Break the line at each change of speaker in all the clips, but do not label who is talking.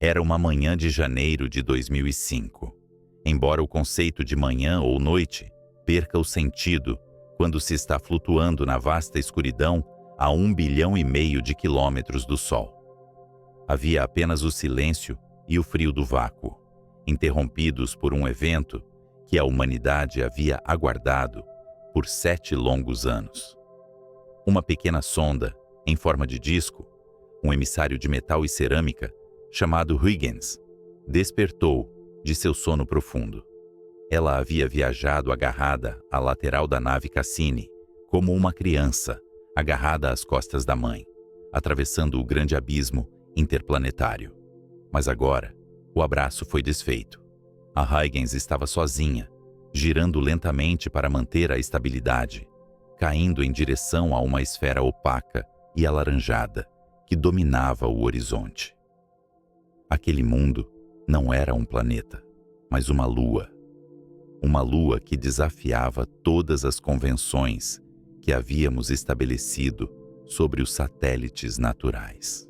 Era uma manhã de janeiro de 2005. Embora o conceito de manhã ou noite perca o sentido quando se está flutuando na vasta escuridão a 1,5 bilhão de quilômetros do Sol. Havia apenas o silêncio e o frio do vácuo, interrompidos por um evento que a humanidade havia aguardado por 7 longos anos. Uma pequena sonda, em forma de disco, um emissário de metal e cerâmica, chamado Huygens, despertou de seu sono profundo. Ela havia viajado agarrada à lateral da nave Cassini, como uma criança agarrada às costas da mãe, atravessando o grande abismo interplanetário. Mas agora, o abraço foi desfeito. A Huygens estava sozinha, girando lentamente para manter a estabilidade, caindo em direção a uma esfera opaca e alaranjada que dominava o horizonte. Aquele mundo não era um planeta, mas uma lua. Uma lua que desafiava todas as convenções que havíamos estabelecido sobre os satélites naturais.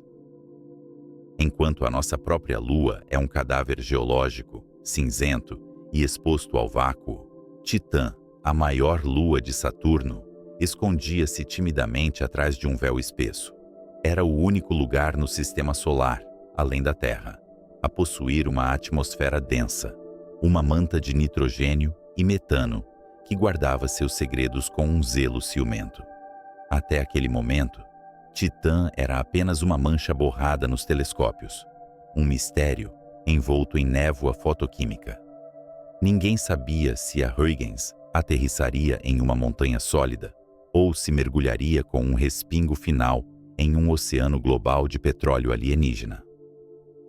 Enquanto a nossa própria lua é um cadáver geológico, cinzento e exposto ao vácuo, Titã, a maior lua de Saturno, escondia-se timidamente atrás de um véu espesso. Era o único lugar no sistema solar, além da Terra, a possuir uma atmosfera densa, uma manta de nitrogênio e metano que guardava seus segredos com um zelo ciumento. Até aquele momento, Titã era apenas uma mancha borrada nos telescópios, um mistério envolto em névoa fotoquímica. Ninguém sabia se a Huygens aterrissaria em uma montanha sólida ou se mergulharia com um respingo final em um oceano global de petróleo alienígena.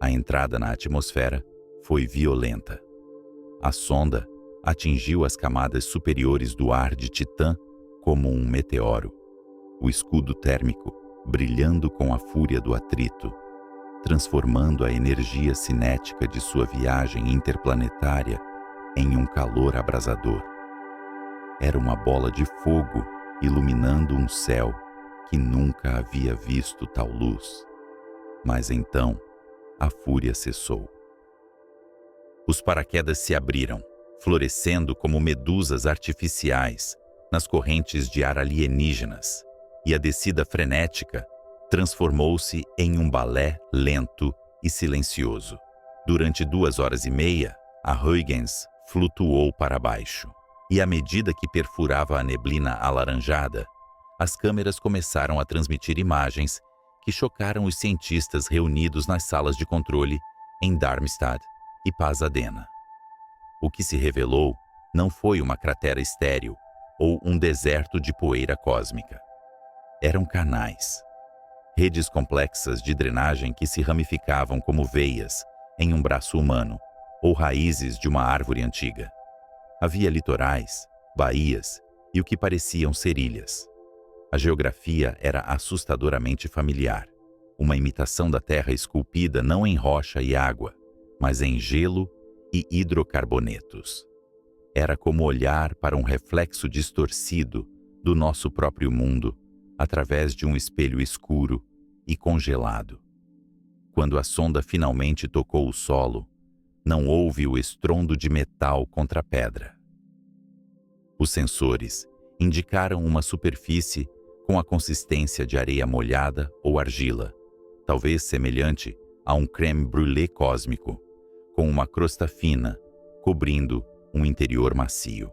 A entrada na atmosfera foi violenta. A sonda atingiu as camadas superiores do ar de Titã como um meteoro, o escudo térmico brilhando com a fúria do atrito, transformando a energia cinética de sua viagem interplanetária em um calor abrasador. Era uma bola de fogo iluminando um céu que nunca havia visto tal luz. Mas então, a fúria cessou. Os paraquedas se abriram, florescendo como medusas artificiais nas correntes de ar alienígenas, e a descida frenética transformou-se em um balé lento e silencioso. Durante 2 horas e meia, a Huygens flutuou para baixo, e à medida que perfurava a neblina alaranjada, as câmeras começaram a transmitir imagens que chocaram os cientistas reunidos nas salas de controle em Darmstadt e Pasadena. O que se revelou não foi uma cratera estéril ou um deserto de poeira cósmica. Eram canais, redes complexas de drenagem que se ramificavam como veias em um braço humano ou raízes de uma árvore antiga. Havia litorais, baías e o que pareciam ser ilhas. A geografia era assustadoramente familiar, uma imitação da terra esculpida não em rocha e água, mas em gelo e hidrocarbonetos. Era como olhar para um reflexo distorcido do nosso próprio mundo através de um espelho escuro e congelado. Quando a sonda finalmente tocou o solo, não houve o estrondo de metal contra a pedra. Os sensores indicaram uma superfície com a consistência de areia molhada ou argila, talvez semelhante a um crème brûlée cósmico, com uma crosta fina cobrindo um interior macio.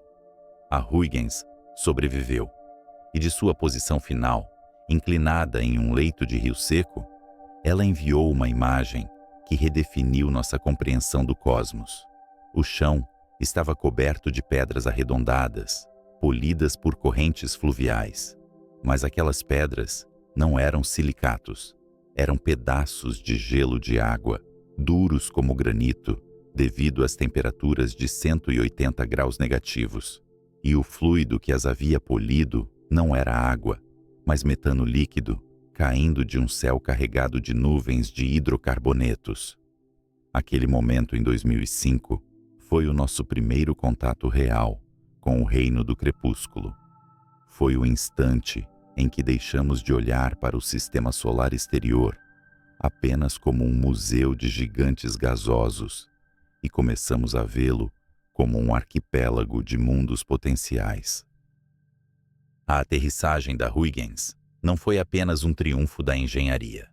A Huygens sobreviveu, e de sua posição final, inclinada em um leito de rio seco, ela enviou uma imagem que redefiniu nossa compreensão do cosmos. O chão estava coberto de pedras arredondadas, polidas por correntes fluviais. Mas aquelas pedras não eram silicatos, eram pedaços de gelo de água, duros como granito, devido às temperaturas de 180 graus negativos. E o fluido que as havia polido não era água, mas metano líquido, caindo de um céu carregado de nuvens de hidrocarbonetos. Aquele momento em 2005 foi o nosso primeiro contato real com o reino do crepúsculo. Foi o instante em que deixamos de olhar para o sistema solar exterior apenas como um museu de gigantes gasosos e começamos a vê-lo como um arquipélago de mundos potenciais. A aterrissagem da Huygens não foi apenas um triunfo da engenharia.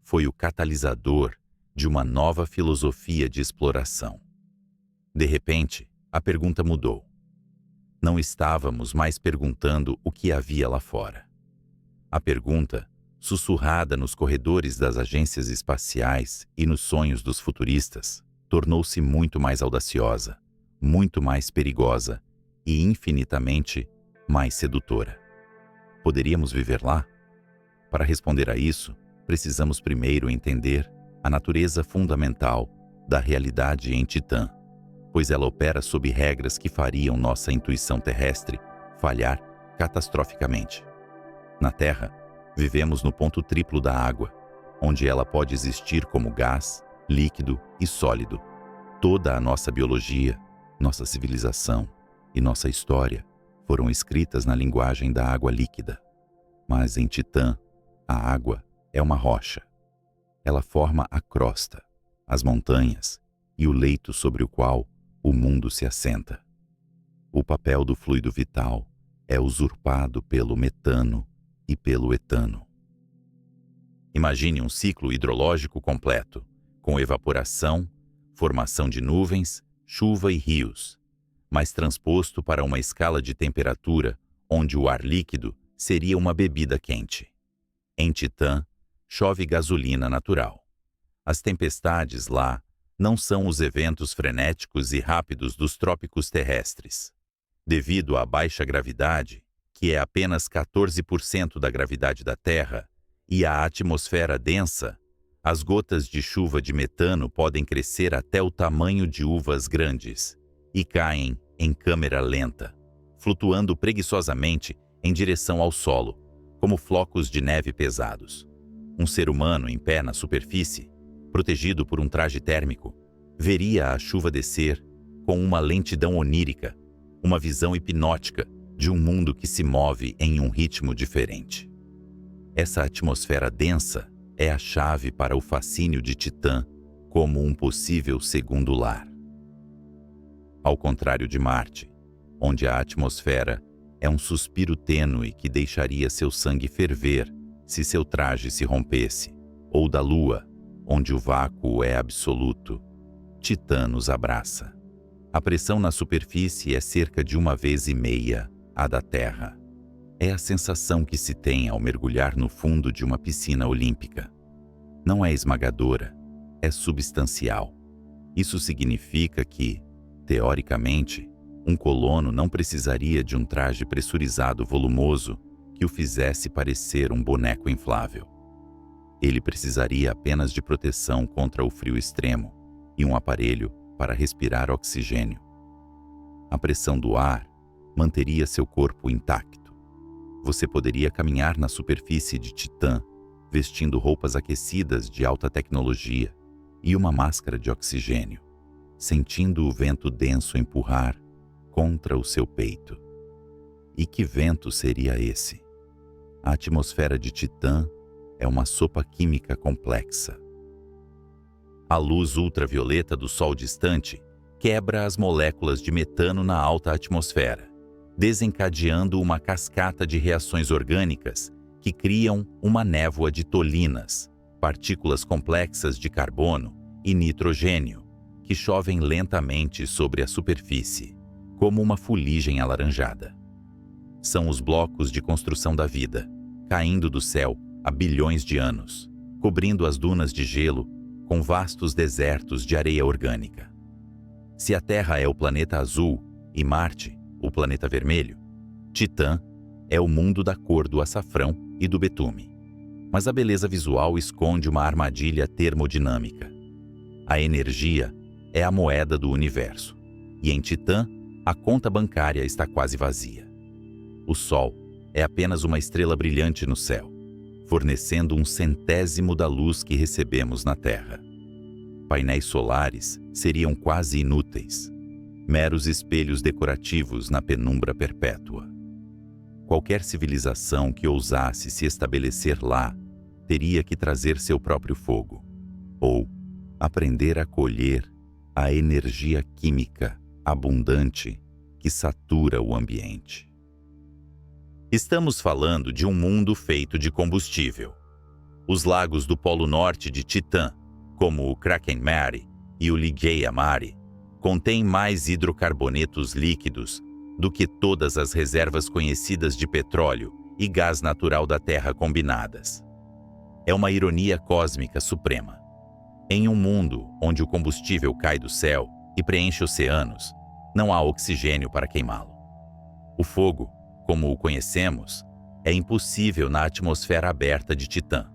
Foi o catalisador de uma nova filosofia de exploração. De repente, a pergunta mudou. Não estávamos mais perguntando o que havia lá fora. A pergunta, sussurrada nos corredores das agências espaciais e nos sonhos dos futuristas, tornou-se muito mais audaciosa, muito mais perigosa e infinitamente mais sedutora. Poderíamos viver lá? Para responder a isso, precisamos primeiro entender a natureza fundamental da realidade em Titã, pois ela opera sob regras que fariam nossa intuição terrestre falhar catastroficamente. Na Terra, vivemos no ponto triplo da água, onde ela pode existir como gás, líquido e sólido. Toda a nossa biologia, nossa civilização e nossa história foram escritas na linguagem da água líquida. Mas em Titã, a água é uma rocha. Ela forma a crosta, as montanhas e o leito sobre o qual o mundo se assenta. O papel do fluido vital é usurpado pelo metano e pelo etano. Imagine um ciclo hidrológico completo, com evaporação, formação de nuvens, chuva e rios, mas transposto para uma escala de temperatura onde o ar líquido seria uma bebida quente. Em Titã, chove gasolina natural. As tempestades lá não são os eventos frenéticos e rápidos dos trópicos terrestres. Devido à baixa gravidade, que é apenas 14% da gravidade da Terra, e à atmosfera densa, as gotas de chuva de metano podem crescer até o tamanho de uvas grandes e caem em câmera lenta, flutuando preguiçosamente em direção ao solo, como flocos de neve pesados. Um ser humano em pé na superfície, protegido por um traje térmico, veria a chuva descer com uma lentidão onírica, uma visão hipnótica de um mundo que se move em um ritmo diferente. Essa atmosfera densa é a chave para o fascínio de Titã como um possível segundo lar. Ao contrário de Marte, onde a atmosfera é um suspiro tênue que deixaria seu sangue ferver se seu traje se rompesse, ou da Lua, onde o vácuo é absoluto, Titã nos abraça. A pressão na superfície é cerca de 1,5 vezes a da Terra. É a sensação que se tem ao mergulhar no fundo de uma piscina olímpica. Não é esmagadora, é substancial. Isso significa que, teoricamente, um colono não precisaria de um traje pressurizado volumoso que o fizesse parecer um boneco inflável. Ele precisaria apenas de proteção contra o frio extremo e um aparelho para respirar oxigênio. A pressão do ar manteria seu corpo intacto. Você poderia caminhar na superfície de Titã, vestindo roupas aquecidas de alta tecnologia e uma máscara de oxigênio, sentindo o vento denso empurrar contra o seu peito. E que vento seria esse? A atmosfera de Titã é uma sopa química complexa. A luz ultravioleta do Sol distante quebra as moléculas de metano na alta atmosfera, desencadeando uma cascata de reações orgânicas que criam uma névoa de tolinas, partículas complexas de carbono e nitrogênio, que chovem lentamente sobre a superfície, como uma fuligem alaranjada. São os blocos de construção da vida, caindo do céu há bilhões de anos, cobrindo as dunas de gelo com vastos desertos de areia orgânica. Se a Terra é o planeta azul e Marte, o planeta vermelho, Titã é o mundo da cor do açafrão e do betume. Mas a beleza visual esconde uma armadilha termodinâmica. A energia é a moeda do universo, e em Titã, a conta bancária está quase vazia. O Sol é apenas uma estrela brilhante no céu, fornecendo 1/100º da luz que recebemos na Terra. Painéis solares seriam quase inúteis, meros espelhos decorativos na penumbra perpétua. Qualquer civilização que ousasse se estabelecer lá teria que trazer seu próprio fogo, ou aprender a colher a energia química abundante que satura o ambiente. Estamos falando de um mundo feito de combustível. Os lagos do Polo Norte de Titã, como o Kraken Mare e o Ligeia Mare, contêm mais hidrocarbonetos líquidos do que todas as reservas conhecidas de petróleo e gás natural da Terra combinadas. É uma ironia cósmica suprema. Em um mundo onde o combustível cai do céu e preenche oceanos, não há oxigênio para queimá-lo. O fogo, como o conhecemos, é impossível na atmosfera aberta de Titã.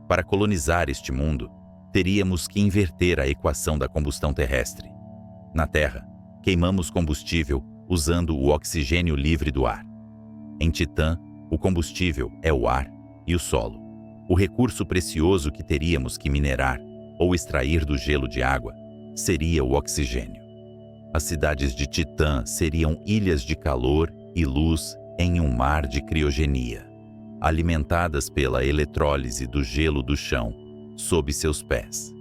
Para colonizar este mundo, teríamos que inverter a equação da combustão terrestre. Na Terra, queimamos combustível usando o oxigênio livre do ar. Em Titã, o combustível é o ar e o solo, o recurso precioso que teríamos que minerar ou extrair do gelo de água seria o oxigênio. As cidades de Titã seriam ilhas de calor e luz em um mar de criogenia, alimentadas pela eletrólise do gelo do chão sob seus pés,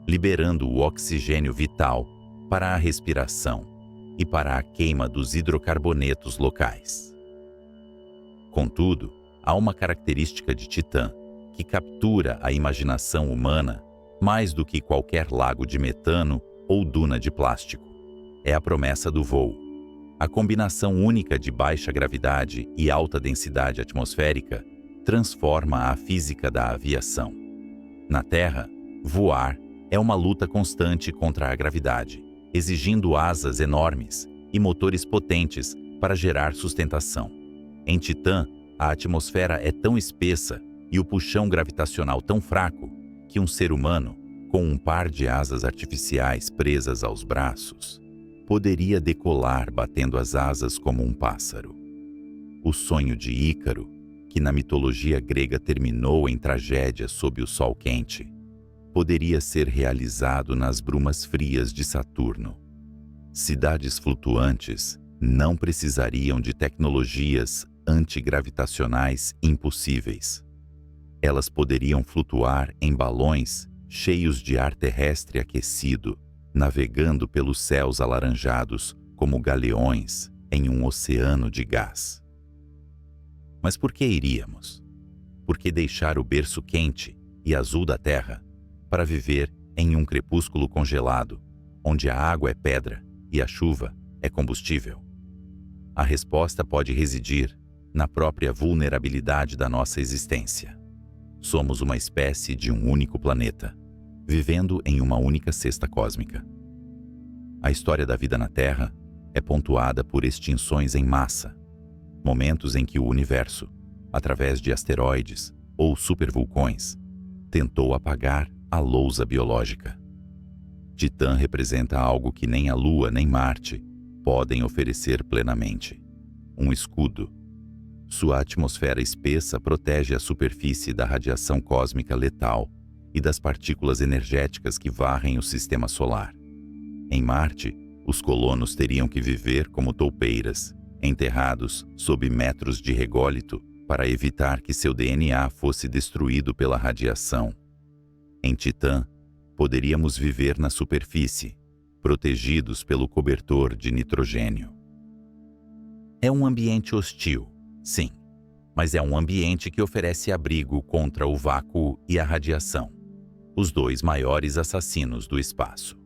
liberando o oxigênio vital para a respiração e para a queima dos hidrocarbonetos locais. Contudo, há uma característica de Titã que captura a imaginação humana mais do que qualquer lago de metano ou duna de plástico. É a promessa do voo. A combinação única de baixa gravidade e alta densidade atmosférica transforma a física da aviação. Na Terra, voar é uma luta constante contra a gravidade, exigindo asas enormes e motores potentes para gerar sustentação. Em Titã, a atmosfera é tão espessa e o puxão gravitacional tão fraco que um ser humano, com um par de asas artificiais presas aos braços, poderia decolar batendo as asas como um pássaro. O sonho de Ícaro, que na mitologia grega terminou em tragédia sob o sol quente, poderia ser realizado nas brumas frias de Saturno. Cidades flutuantes não precisariam de tecnologias antigravitacionais impossíveis. Elas poderiam flutuar em balões cheios de ar terrestre aquecido, navegando pelos céus alaranjados como galeões em um oceano de gás. Mas por que iríamos? Por que deixar o berço quente e azul da Terra para viver em um crepúsculo congelado, onde a água é pedra e a chuva é combustível? A resposta pode residir na própria vulnerabilidade da nossa existência. Somos uma espécie de um único planeta, vivendo em uma única cesta cósmica. A história da vida na Terra é pontuada por extinções em massa, momentos em que o universo, através de asteroides ou supervulcões, tentou apagar a lousa biológica. Titã representa algo que nem a Lua nem Marte podem oferecer plenamente: um escudo. Sua atmosfera espessa protege a superfície da radiação cósmica letal e das partículas energéticas que varrem o sistema solar. Em Marte, os colonos teriam que viver como toupeiras, enterrados sob metros de rególito para evitar que seu DNA fosse destruído pela radiação. Em Titã, poderíamos viver na superfície, protegidos pelo cobertor de nitrogênio. É um ambiente hostil, sim, mas é um ambiente que oferece abrigo contra o vácuo e a radiação, os dois maiores assassinos do espaço.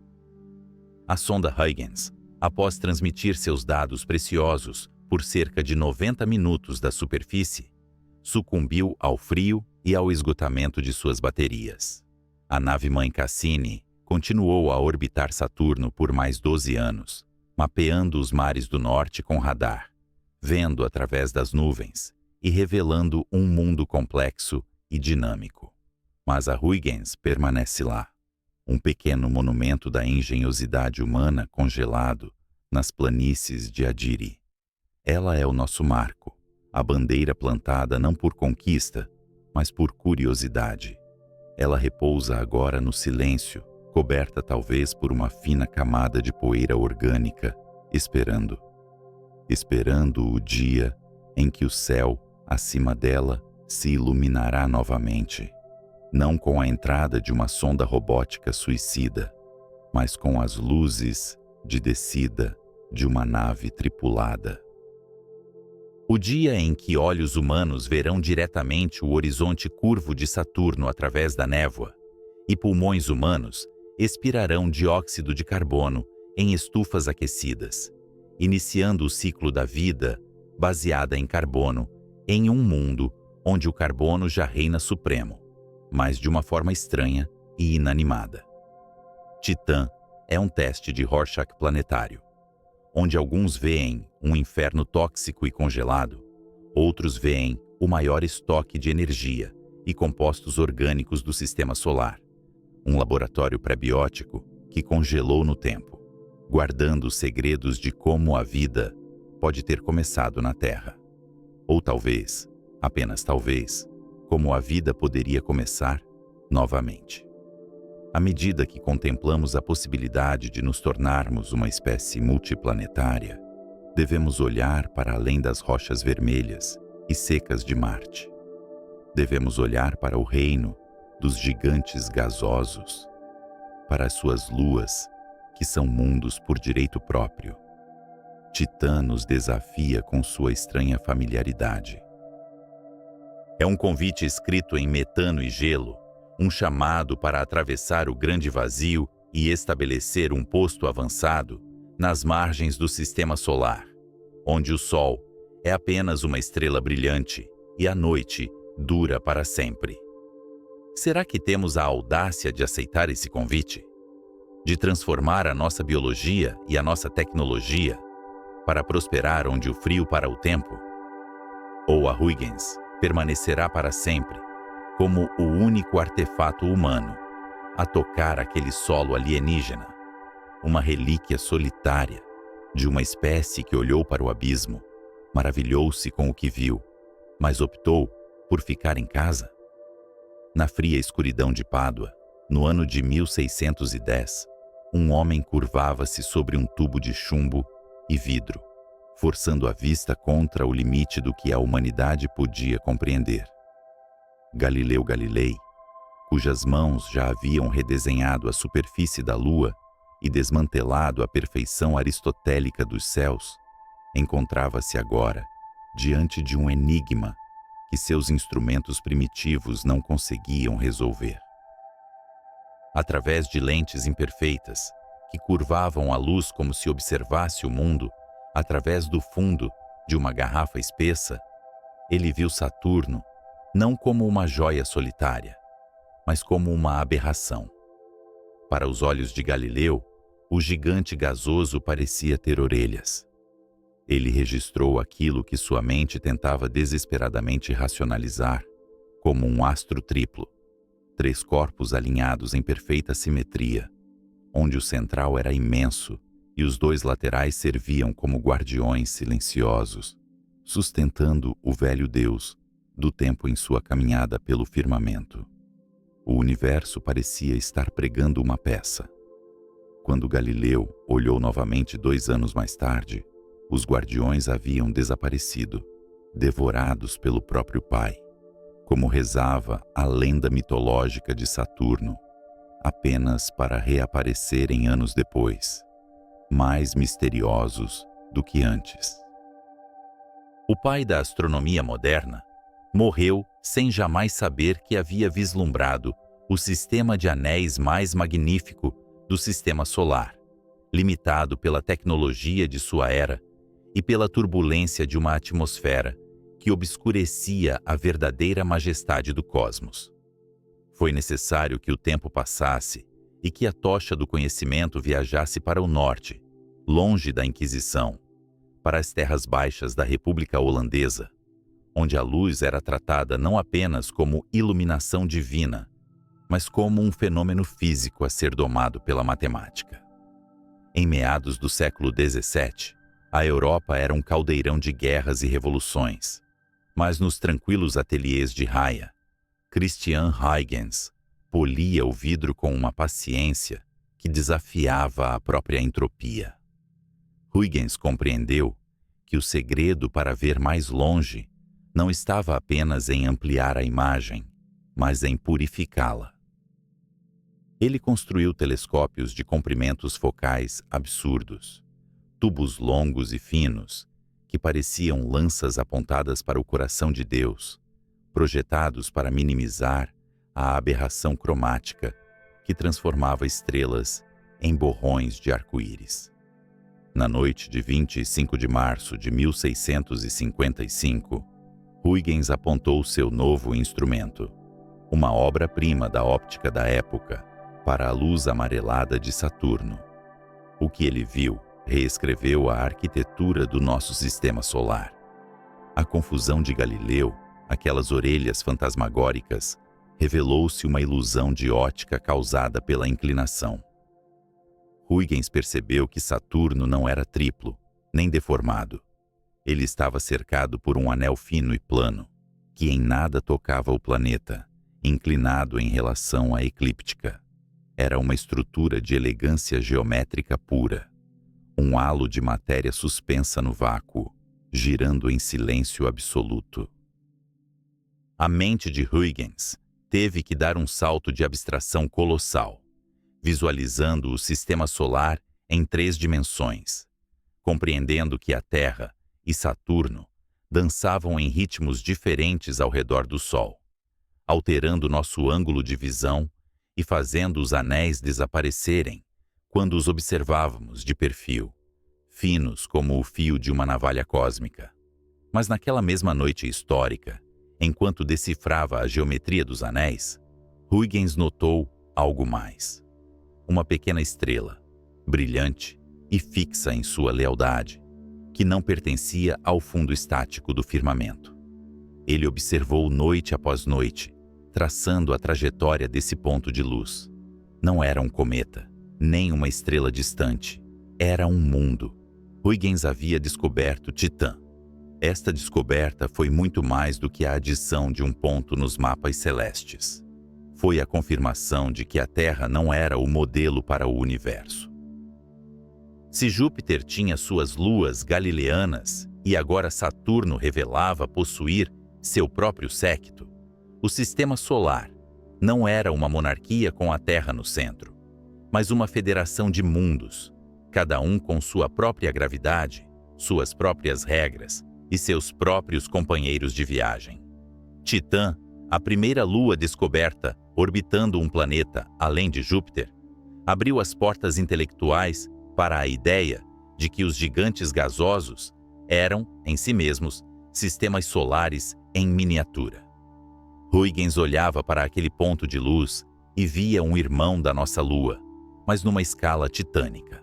A sonda Huygens, após transmitir seus dados preciosos por cerca de 90 minutos da superfície, sucumbiu ao frio e ao esgotamento de suas baterias. A nave-mãe Cassini continuou a orbitar Saturno por mais 12 anos, mapeando os mares do norte com radar, vendo através das nuvens e revelando um mundo complexo e dinâmico. Mas a Huygens permanece lá, um pequeno monumento da engenhosidade humana congelado nas planícies de Adiri. Ela é o nosso marco, a bandeira plantada não por conquista, mas por curiosidade. Ela repousa agora no silêncio, coberta talvez por uma fina camada de poeira orgânica, esperando o dia em que o céu, acima dela, se iluminará novamente. não com a entrada de uma sonda robótica suicida, mas com as luzes de descida de uma nave tripulada. O dia em que olhos humanos verão diretamente o horizonte curvo de Saturno através da névoa, e pulmões humanos expirarão dióxido de carbono em estufas aquecidas, iniciando o ciclo da vida baseada em carbono em um mundo onde o carbono já reina supremo, mas de uma forma estranha e inanimada. Titã é um teste de Rorschach planetário, onde alguns veem um inferno tóxico e congelado, outros veem o maior estoque de energia e compostos orgânicos do sistema solar, um laboratório pré-biótico que congelou no tempo, guardando os segredos de como a vida pode ter começado na Terra. Ou talvez, apenas talvez, como a vida poderia começar novamente. À medida que contemplamos a possibilidade de nos tornarmos uma espécie multiplanetária, devemos olhar para além das rochas vermelhas e secas de Marte. Devemos olhar para o reino dos gigantes gasosos, para as suas luas, que são mundos por direito próprio. Titã nos desafia com sua estranha familiaridade. É um convite escrito em metano e gelo, um chamado para atravessar o grande vazio e estabelecer um posto avançado nas margens do sistema solar, onde o Sol é apenas uma estrela brilhante e a noite dura para sempre. Será que temos a audácia de aceitar esse convite? De transformar a nossa biologia e a nossa tecnologia para prosperar onde o frio para o tempo? Ou a Huygens permanecerá para sempre como o único artefato humano a tocar aquele solo alienígena, uma relíquia solitária de uma espécie que olhou para o abismo, maravilhou-se com o que viu, mas optou por ficar em casa? Na fria escuridão de Pádua, no ano de 1610, um homem curvava-se sobre um tubo de chumbo e vidro, forçando a vista contra o limite do que a humanidade podia compreender. Galileu Galilei, cujas mãos já haviam redesenhado a superfície da Lua e desmantelado a perfeição aristotélica dos céus, encontrava-se agora diante de um enigma que seus instrumentos primitivos não conseguiam resolver. Através de lentes imperfeitas, que curvavam a luz como se observasse o mundo através do fundo de uma garrafa espessa, ele viu Saturno não como uma joia solitária, mas como uma aberração. Para os olhos de Galileu, o gigante gasoso parecia ter orelhas. Ele registrou aquilo que sua mente tentava desesperadamente racionalizar, como um astro triplo, 3 corpos alinhados em perfeita simetria, onde o central era imenso e os 2 laterais serviam como guardiões silenciosos, sustentando o velho Deus do tempo em sua caminhada pelo firmamento. O universo parecia estar pregando uma peça. Quando Galileu olhou novamente 2 anos mais tarde, os guardiões haviam desaparecido, devorados pelo próprio Pai, como rezava a lenda mitológica de Saturno, apenas para reaparecerem anos depois, mais misteriosos do que antes. O pai da astronomia moderna morreu sem jamais saber que havia vislumbrado o sistema de anéis mais magnífico do sistema solar, limitado pela tecnologia de sua era e pela turbulência de uma atmosfera que obscurecia a verdadeira majestade do cosmos. Foi necessário que o tempo passasse e que a tocha do conhecimento viajasse para o norte, longe da Inquisição, para as terras baixas da República Holandesa, onde a luz era tratada não apenas como iluminação divina, mas como um fenômeno físico a ser domado pela matemática. Em meados do século XVII, a Europa era um caldeirão de guerras e revoluções, mas nos tranquilos ateliês de Haia, Christian Huygens polia o vidro com uma paciência que desafiava a própria entropia. Huygens compreendeu que o segredo para ver mais longe não estava apenas em ampliar a imagem, mas em purificá-la. Ele construiu telescópios de comprimentos focais absurdos, tubos longos e finos, que pareciam lanças apontadas para o coração de Deus, projetados para minimizar a aberração cromática que transformava estrelas em borrões de arco-íris. Na noite de 25 de março de 1655, Huygens apontou seu novo instrumento, uma obra-prima da óptica da época, para a luz amarelada de Saturno. O que ele viu reescreveu a arquitetura do nosso sistema solar. A confusão de Galileu, aquelas orelhas fantasmagóricas, revelou-se uma ilusão de ótica causada pela inclinação. Huygens percebeu que Saturno não era triplo, nem deformado. Ele estava cercado por um anel fino e plano, que em nada tocava o planeta, inclinado em relação à eclíptica. Era uma estrutura de elegância geométrica pura, um halo de matéria suspensa no vácuo, girando em silêncio absoluto. A mente de Huygens teve que dar um salto de abstração colossal, visualizando o sistema solar em 3 dimensões, compreendendo que a Terra e Saturno dançavam em ritmos diferentes ao redor do Sol, alterando nosso ângulo de visão e fazendo os anéis desaparecerem quando os observávamos de perfil, finos como o fio de uma navalha cósmica. Mas naquela mesma noite histórica, enquanto decifrava a geometria dos anéis, Huygens notou algo mais. Uma pequena estrela, brilhante e fixa em sua lealdade, que não pertencia ao fundo estático do firmamento. Ele observou noite após noite, traçando a trajetória desse ponto de luz. Não era um cometa, nem uma estrela distante. Era um mundo. Huygens havia descoberto Titã. Esta descoberta foi muito mais do que a adição de um ponto nos mapas celestes. Foi a confirmação de que a Terra não era o modelo para o universo. Se Júpiter tinha suas luas galileanas e agora Saturno revelava possuir seu próprio séquito, o sistema solar não era uma monarquia com a Terra no centro, mas uma federação de mundos, cada um com sua própria gravidade, suas próprias regras e seus próprios companheiros de viagem. Titã, a primeira lua descoberta orbitando um planeta além de Júpiter, abriu as portas intelectuais para a ideia de que os gigantes gasosos eram, em si mesmos, sistemas solares em miniatura. Huygens olhava para aquele ponto de luz e via um irmão da nossa Lua, mas numa escala titânica.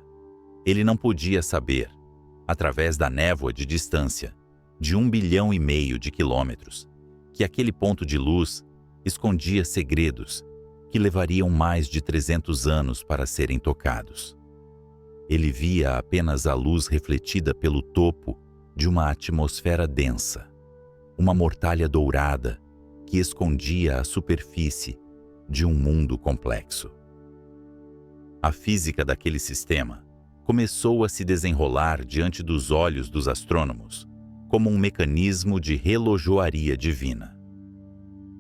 Ele não podia saber, através da névoa de distância, de 1,5 bilhão de quilômetros, que aquele ponto de luz escondia segredos que levariam mais de 300 anos para serem tocados. Ele via apenas a luz refletida pelo topo de uma atmosfera densa, uma mortalha dourada que escondia a superfície de um mundo complexo. A física daquele sistema começou a se desenrolar diante dos olhos dos astrônomos, como um mecanismo de relojoaria divina.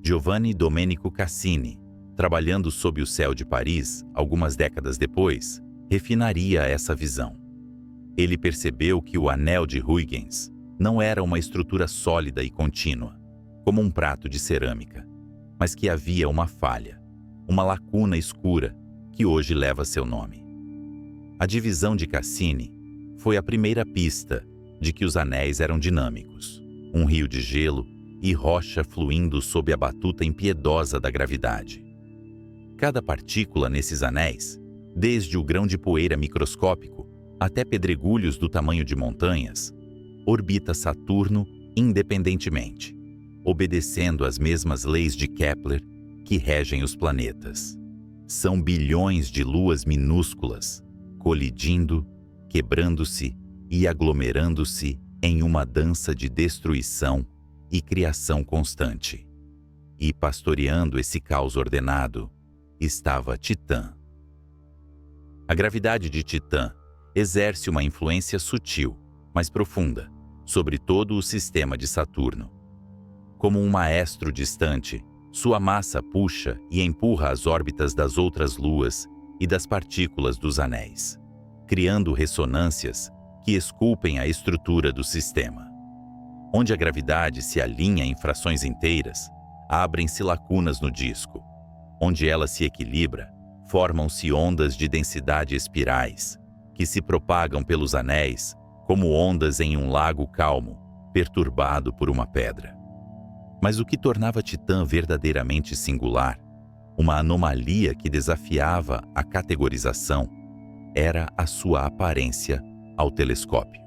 Giovanni Domenico Cassini, trabalhando sob o céu de Paris algumas décadas depois, refinaria essa visão. Ele percebeu que o anel de Huygens não era uma estrutura sólida e contínua, como um prato de cerâmica, mas que havia uma falha, uma lacuna escura que hoje leva seu nome. A divisão de Cassini foi a primeira pista de que os anéis eram dinâmicos, um rio de gelo e rocha fluindo sob a batuta impiedosa da gravidade. Cada partícula nesses anéis, desde o grão de poeira microscópico até pedregulhos do tamanho de montanhas, orbita Saturno independentemente, obedecendo às mesmas leis de Kepler que regem os planetas. São bilhões de luas minúsculas, colidindo, quebrando-se e aglomerando-se em uma dança de destruição e criação constante. E pastoreando esse caos ordenado estava Titã. A gravidade de Titã exerce uma influência sutil, mas profunda, sobre todo o sistema de Saturno. Como um maestro distante, Sua massa puxa e empurra as órbitas das outras luas e das partículas dos anéis, criando ressonâncias que esculpem a estrutura do sistema. Onde a gravidade se alinha em frações inteiras, abrem-se lacunas no disco. Onde ela se equilibra, formam-se ondas de densidade espirais, que se propagam pelos anéis como ondas em um lago calmo, perturbado por uma pedra. Mas o que tornava Titã verdadeiramente singular, uma anomalia que desafiava a categorização, era a sua aparência ao telescópio.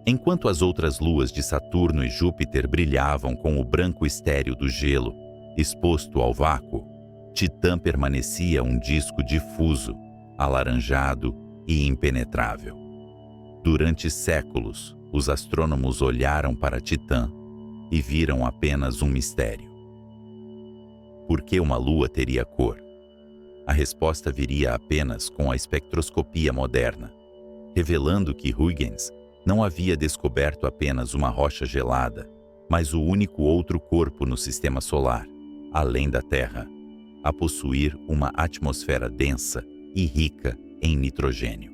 Enquanto as outras luas de Saturno e Júpiter brilhavam com o branco estéril do gelo, exposto ao vácuo, Titã permanecia um disco difuso, alaranjado e impenetrável. Durante séculos, os astrônomos olharam para Titã e viram apenas um mistério. Por que uma lua teria cor? A resposta viria apenas com a espectroscopia moderna, revelando que Huygens não havia descoberto apenas uma rocha gelada, mas o único outro corpo no sistema solar, além da Terra, a possuir uma atmosfera densa e rica em nitrogênio.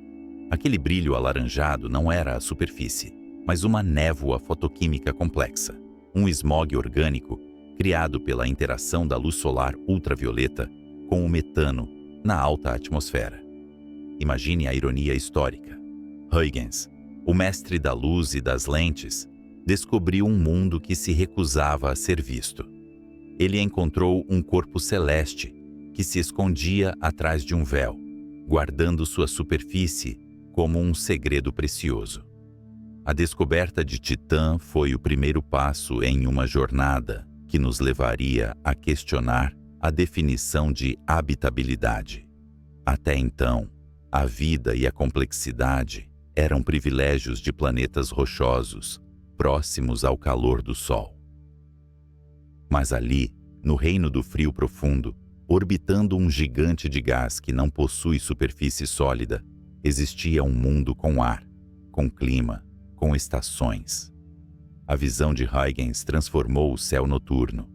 Aquele brilho alaranjado não era a superfície, mas uma névoa fotoquímica complexa, um smog orgânico criado pela interação da luz solar ultravioleta com o metano na alta atmosfera. Imagine a ironia histórica. Huygens, o mestre da luz e das lentes, descobriu um mundo que se recusava a ser visto. Ele encontrou um corpo celeste que se escondia atrás de um véu, guardando sua superfície como um segredo precioso. A descoberta de Titã foi o primeiro passo em uma jornada que nos levaria a questionar a definição de habitabilidade. Até então, a vida e a complexidade eram privilégios de planetas rochosos, próximos ao calor do Sol. Mas ali, no reino do frio profundo, orbitando um gigante de gás que não possui superfície sólida, existia um mundo com ar, com clima, com estações. A visão de Huygens transformou o céu noturno.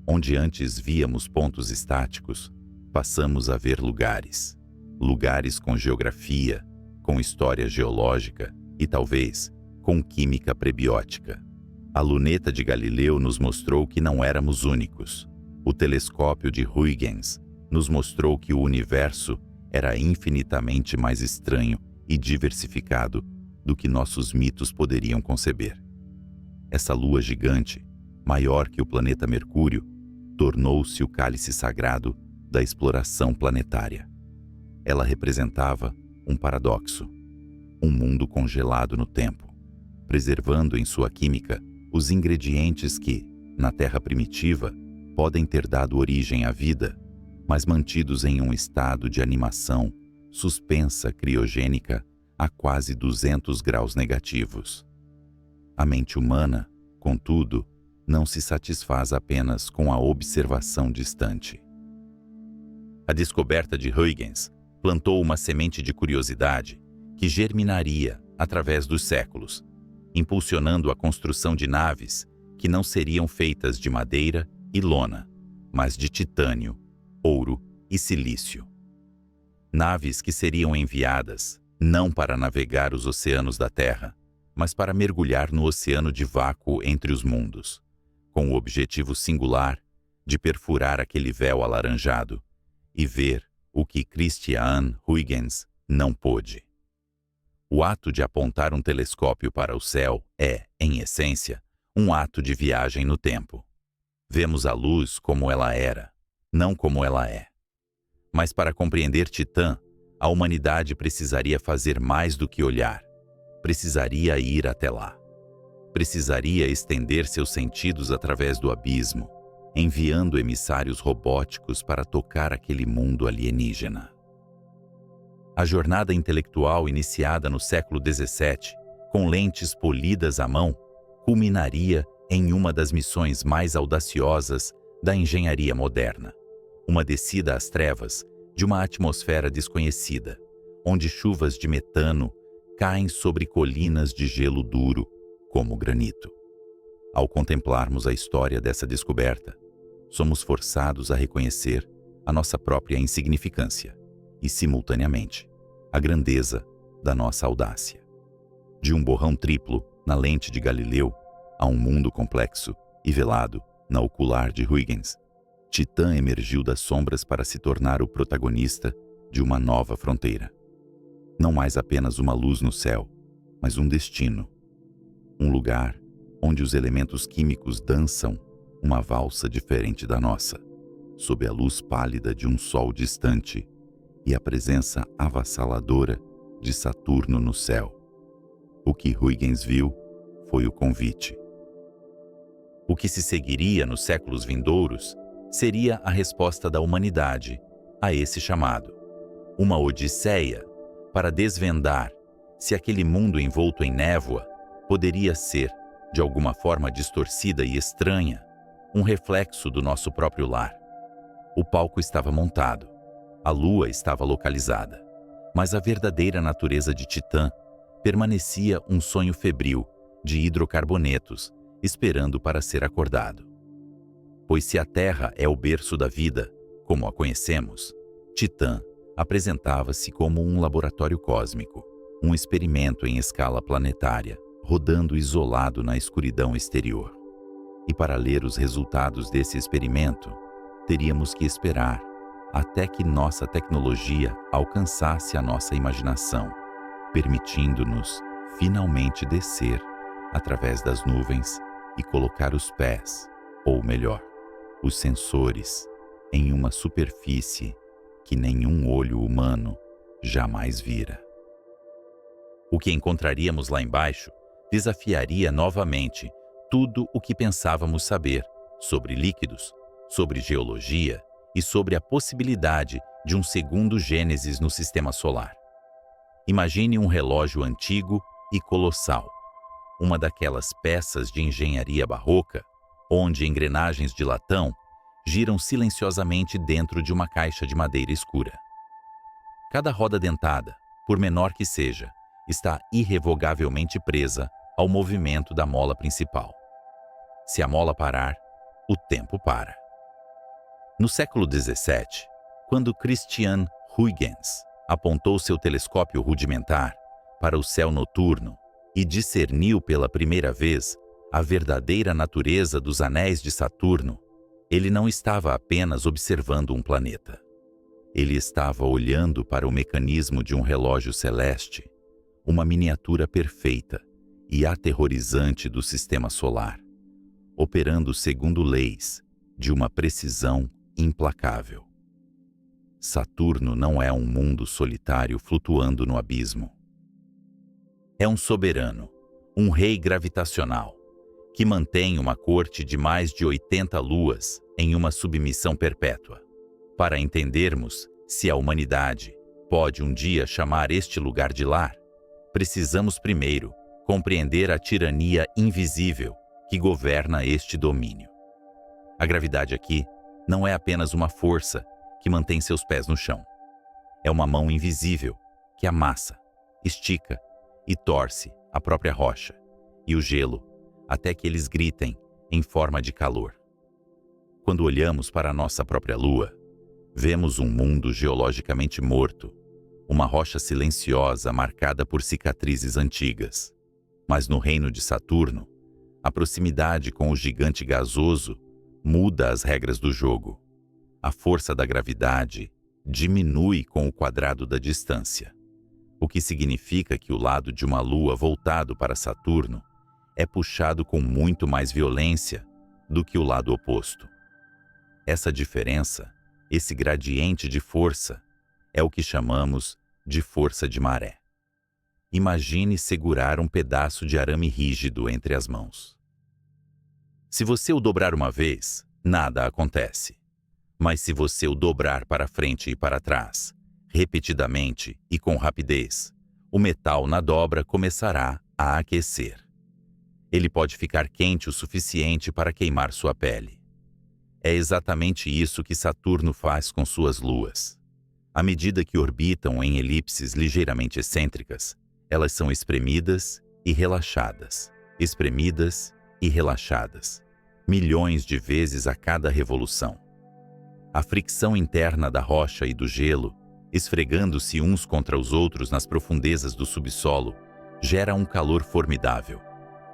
Onde antes víamos pontos estáticos, passamos a ver lugares. Lugares com geografia, com história geológica e, talvez, com química prebiótica. A luneta de Galileu nos mostrou que não éramos únicos. O telescópio de Huygens nos mostrou que o universo era infinitamente mais estranho e diversificado do que nossos mitos poderiam conceber. Essa lua gigante, maior que o planeta Mercúrio, tornou-se o cálice sagrado da exploração planetária. Ela representava um paradoxo, um mundo congelado no tempo, preservando em sua química os ingredientes que, na Terra primitiva, podem ter dado origem à vida, mas mantidos em um estado de animação suspensa criogênica a quase 200 graus negativos. A mente humana, contudo, não se satisfaz apenas com a observação distante. A descoberta de Huygens plantou uma semente de curiosidade que germinaria através dos séculos, impulsionando a construção de naves que não seriam feitas de madeira e lona, mas de titânio, ouro e silício. Naves que seriam enviadas não para navegar os oceanos da Terra, mas para mergulhar no oceano de vácuo entre os mundos, com o objetivo singular de perfurar aquele véu alaranjado e ver o que Christian Huygens não pôde. O ato de apontar um telescópio para o céu é, em essência, um ato de viagem no tempo. Vemos a luz como ela era, não como ela é. Mas para compreender Titã, a humanidade precisaria fazer mais do que olhar. Precisaria ir até lá. Precisaria estender seus sentidos através do abismo, enviando emissários robóticos para tocar aquele mundo alienígena. A jornada intelectual iniciada no século XVII, com lentes polidas à mão, culminaria em uma das missões mais audaciosas da engenharia moderna. Uma descida às trevas de uma atmosfera desconhecida, onde chuvas de metano caem sobre colinas de gelo duro, como granito. Ao contemplarmos a história dessa descoberta, somos forçados a reconhecer a nossa própria insignificância e, simultaneamente, a grandeza da nossa audácia. De um borrão triplo na lente de Galileu a um mundo complexo e velado na ocular de Huygens, Titã emergiu das sombras para se tornar o protagonista de uma nova fronteira. Não mais apenas uma luz no céu, mas um destino. Um lugar onde os elementos químicos dançam uma valsa diferente da nossa, sob a luz pálida de um sol distante e a presença avassaladora de Saturno no céu. O que Huygens viu foi o convite. O que se seguiria nos séculos vindouros seria a resposta da humanidade a esse chamado. Uma odisseia para desvendar se aquele mundo envolto em névoa poderia ser, de alguma forma distorcida e estranha, um reflexo do nosso próprio lar. O palco estava montado, a lua estava localizada, mas a verdadeira natureza de Titã permanecia um sonho febril de hidrocarbonetos, esperando para ser acordado. Pois se a Terra é o berço da vida, como a conhecemos, Titã apresentava-se como um laboratório cósmico, um experimento em escala planetária, rodando isolado na escuridão exterior. E para ler os resultados desse experimento, teríamos que esperar até que nossa tecnologia alcançasse a nossa imaginação, permitindo-nos finalmente descer através das nuvens e colocar os pés, ou melhor, os sensores, em uma superfície que nenhum olho humano jamais vira. O que encontraríamos lá embaixo desafiaria novamente tudo o que pensávamos saber sobre líquidos, sobre geologia e sobre a possibilidade de um segundo Gênesis no sistema solar. Imagine um relógio antigo e colossal, uma daquelas peças de engenharia barroca, onde engrenagens de latão giram silenciosamente dentro de uma caixa de madeira escura. Cada roda dentada, por menor que seja, está irrevogavelmente presa ao movimento da mola principal. Se a mola parar, o tempo para. No século XVII, quando Christian Huygens apontou seu telescópio rudimentar para o céu noturno e discerniu pela primeira vez a verdadeira natureza dos anéis de Saturno, ele não estava apenas observando um planeta. Ele estava olhando para o mecanismo de um relógio celeste, uma miniatura perfeita e aterrorizante do sistema solar, operando segundo leis de uma precisão implacável. Saturno não é um mundo solitário flutuando no abismo. É um soberano, um rei gravitacional, que mantém uma corte de mais de 80 luas em uma submissão perpétua. Para entendermos se a humanidade pode um dia chamar este lugar de lar, precisamos primeiro compreender a tirania invisível que governa este domínio. A gravidade aqui não é apenas uma força que mantém seus pés no chão. É uma mão invisível que amassa, estica e torce a própria rocha e o gelo até que eles gritem em forma de calor. Quando olhamos para a nossa própria Lua, vemos um mundo geologicamente morto, uma rocha silenciosa marcada por cicatrizes antigas. Mas no reino de Saturno, a proximidade com o gigante gasoso muda as regras do jogo. A força da gravidade diminui com o quadrado da distância, o que significa que o lado de uma lua voltado para Saturno é puxado com muito mais violência do que o lado oposto. Essa diferença, esse gradiente de força, é o que chamamos de força de maré. Imagine segurar um pedaço de arame rígido entre as mãos. Se você o dobrar uma vez, nada acontece. Mas se você o dobrar para frente e para trás, repetidamente e com rapidez, o metal na dobra começará a aquecer. Ele pode ficar quente o suficiente para queimar sua pele. É exatamente isso que Saturno faz com suas luas. À medida que orbitam em elipses ligeiramente excêntricas, elas são espremidas e relaxadas, espremidas e relaxadas. milhões de vezes a cada revolução. A fricção interna da rocha e do gelo, esfregando-se uns contra os outros nas profundezas do subsolo, gera um calor formidável.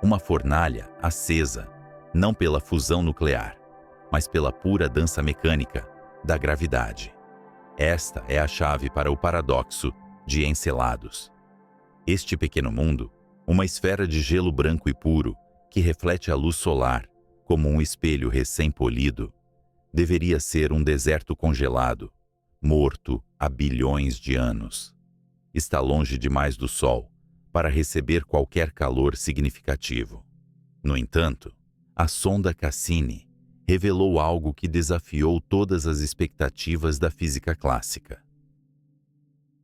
Uma fornalha acesa, não pela fusão nuclear, mas pela pura dança mecânica da gravidade. Esta é a chave para o paradoxo de Encelados. Este pequeno mundo, uma esfera de gelo branco e puro, que reflete a luz solar como um espelho recém-polido, deveria ser um deserto congelado, morto há bilhões de anos. Está longe demais do Sol para receber qualquer calor significativo. No entanto, a sonda Cassini revelou algo que desafiou todas as expectativas da física clássica.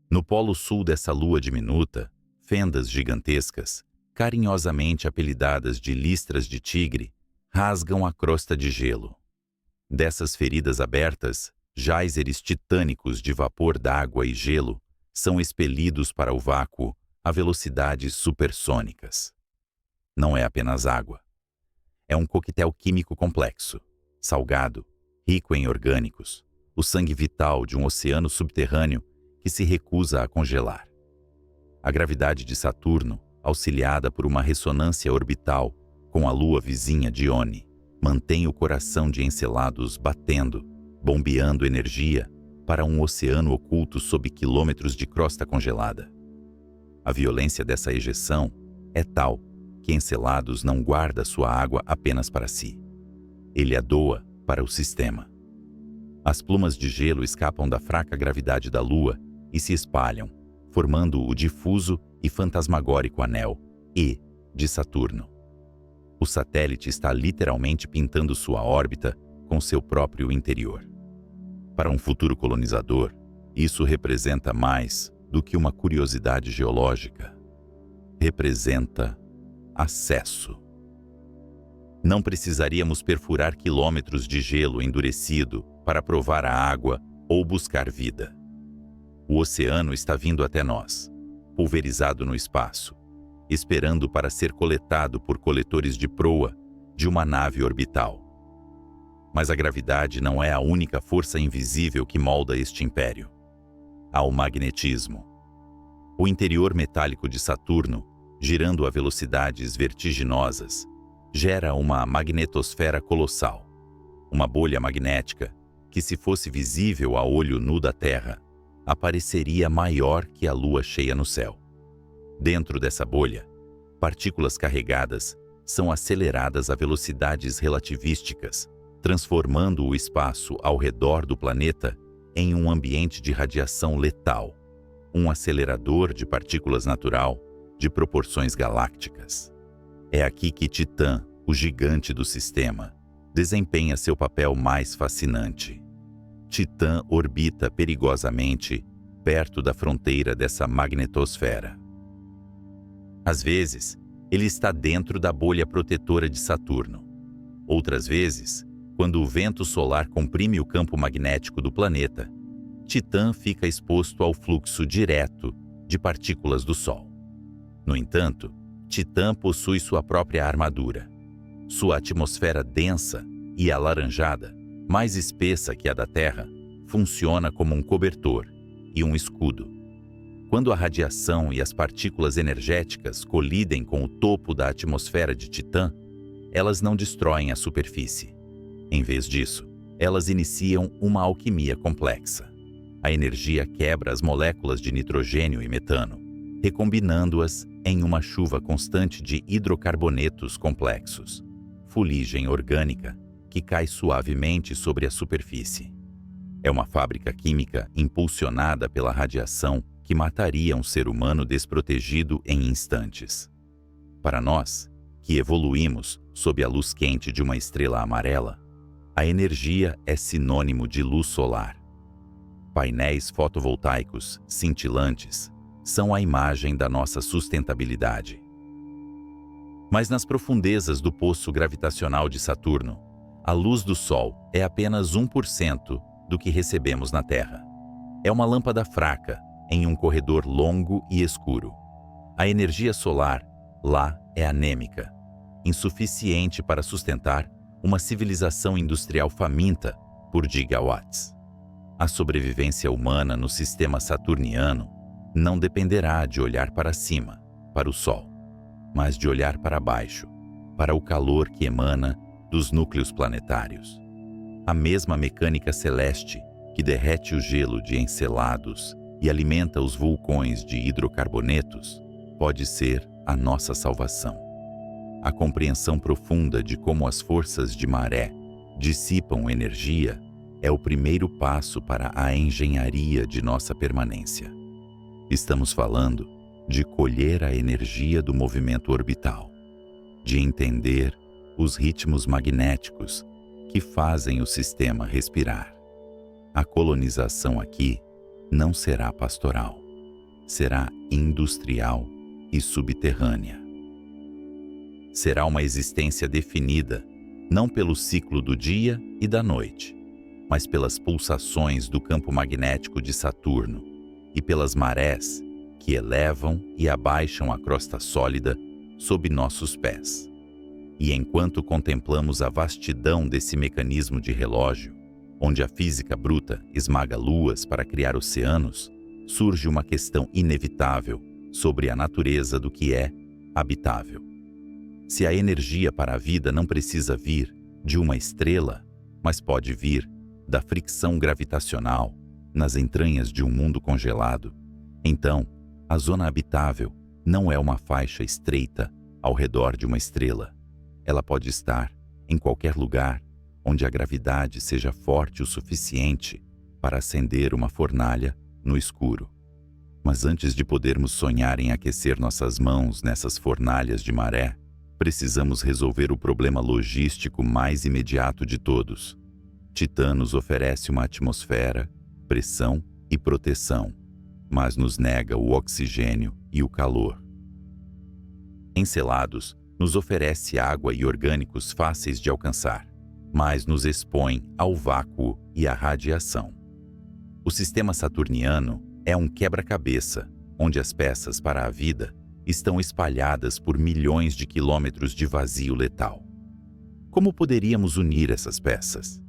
No polo sul dessa lua diminuta, fendas gigantescas, carinhosamente apelidadas de listras de tigre, rasgam a crosta de gelo. Dessas feridas abertas, géiseres titânicos de vapor d'água e gelo são expelidos para o vácuo a velocidades supersônicas. Não é apenas água. É um coquetel químico complexo, salgado, rico em orgânicos, o sangue vital de um oceano subterrâneo que se recusa a congelar. A gravidade de Saturno, auxiliada por uma ressonância orbital com a lua vizinha Dione, mantém o coração de Encelados batendo, bombeando energia para um oceano oculto sob quilômetros de crosta congelada. A violência dessa ejeção é tal que Encelados não guarda sua água apenas para si. Ele a doa para o sistema. As plumas de gelo escapam da fraca gravidade da Lua e se espalham, formando o difuso e fantasmagórico anel E de Saturno. O satélite está literalmente pintando sua órbita com seu próprio interior. Para um futuro colonizador, isso representa mais do que uma curiosidade geológica. Representa acesso. Não precisaríamos perfurar quilômetros de gelo endurecido para provar a água ou buscar vida. O oceano está vindo até nós, pulverizado no espaço, esperando para ser coletado por coletores de proa de uma nave orbital. Mas a gravidade não é a única força invisível que molda este império. Há o magnetismo. O interior metálico de Saturno, girando a velocidades vertiginosas, gera uma magnetosfera colossal, uma bolha magnética que, se fosse visível a olho nu da Terra, apareceria maior que a lua cheia no céu. Dentro dessa bolha, partículas carregadas são aceleradas a velocidades relativísticas, transformando o espaço ao redor do planeta em um ambiente de radiação letal, um acelerador de partículas natural de proporções galácticas. É aqui que Titã, o gigante do sistema, desempenha seu papel mais fascinante. Titã orbita perigosamente perto da fronteira dessa magnetosfera. Às vezes, ele está dentro da bolha protetora de Saturno. Outras vezes, quando o vento solar comprime o campo magnético do planeta, Titã fica exposto ao fluxo direto de partículas do Sol. No entanto, Titã possui sua própria armadura. Sua atmosfera densa e alaranjada, mais espessa que a da Terra, funciona como um cobertor e um escudo. Quando a radiação e as partículas energéticas colidem com o topo da atmosfera de Titã, elas não destroem a superfície. Em vez disso, elas iniciam uma alquimia complexa. A energia quebra as moléculas de nitrogênio e metano, recombinando-as em uma chuva constante de hidrocarbonetos complexos, fuligem orgânica que cai suavemente sobre a superfície. É uma fábrica química impulsionada pela radiação que mataria um ser humano desprotegido em instantes. Para nós, que evoluímos sob a luz quente de uma estrela amarela, a energia é sinônimo de luz solar. Painéis fotovoltaicos cintilantes são a imagem da nossa sustentabilidade. Mas nas profundezas do poço gravitacional de Saturno, a luz do Sol é apenas 1% do que recebemos na Terra. É uma lâmpada fraca em um corredor longo e escuro. A energia solar lá é anêmica, insuficiente para sustentar uma civilização industrial faminta por gigawatts. A sobrevivência humana no sistema saturniano não dependerá de olhar para cima, para o Sol, mas de olhar para baixo, para o calor que emana dos núcleos planetários. A mesma mecânica celeste que derrete o gelo de Encelados e alimenta os vulcões de hidrocarbonetos pode ser a nossa salvação. A compreensão profunda de como as forças de maré dissipam energia é o primeiro passo para a engenharia de nossa permanência. Estamos falando de colher a energia do movimento orbital, de entender os ritmos magnéticos que fazem o sistema respirar. A colonização aqui não será pastoral, será industrial e subterrânea. Será uma existência definida não pelo ciclo do dia e da noite, mas pelas pulsações do campo magnético de Saturno e pelas marés que elevam e abaixam a crosta sólida sob nossos pés. E enquanto contemplamos a vastidão desse mecanismo de relógio, onde a física bruta esmaga luas para criar oceanos, surge uma questão inevitável sobre a natureza do que é habitável. Se a energia para a vida não precisa vir de uma estrela, mas pode vir da fricção gravitacional nas entranhas de um mundo congelado, então a zona habitável não é uma faixa estreita ao redor de uma estrela. Ela pode estar em qualquer lugar onde a gravidade seja forte o suficiente para acender uma fornalha no escuro. Mas antes de podermos sonhar em aquecer nossas mãos nessas fornalhas de maré, precisamos resolver o problema logístico mais imediato de todos. Titã nos oferece uma atmosfera, pressão e proteção, mas nos nega o oxigênio e o calor. Encelados nos oferece água e orgânicos fáceis de alcançar, mas nos expõe ao vácuo e à radiação. O sistema saturniano é um quebra-cabeça, onde as peças para a vida estão espalhadas por milhões de quilômetros de vazio letal. Como poderíamos unir essas peças?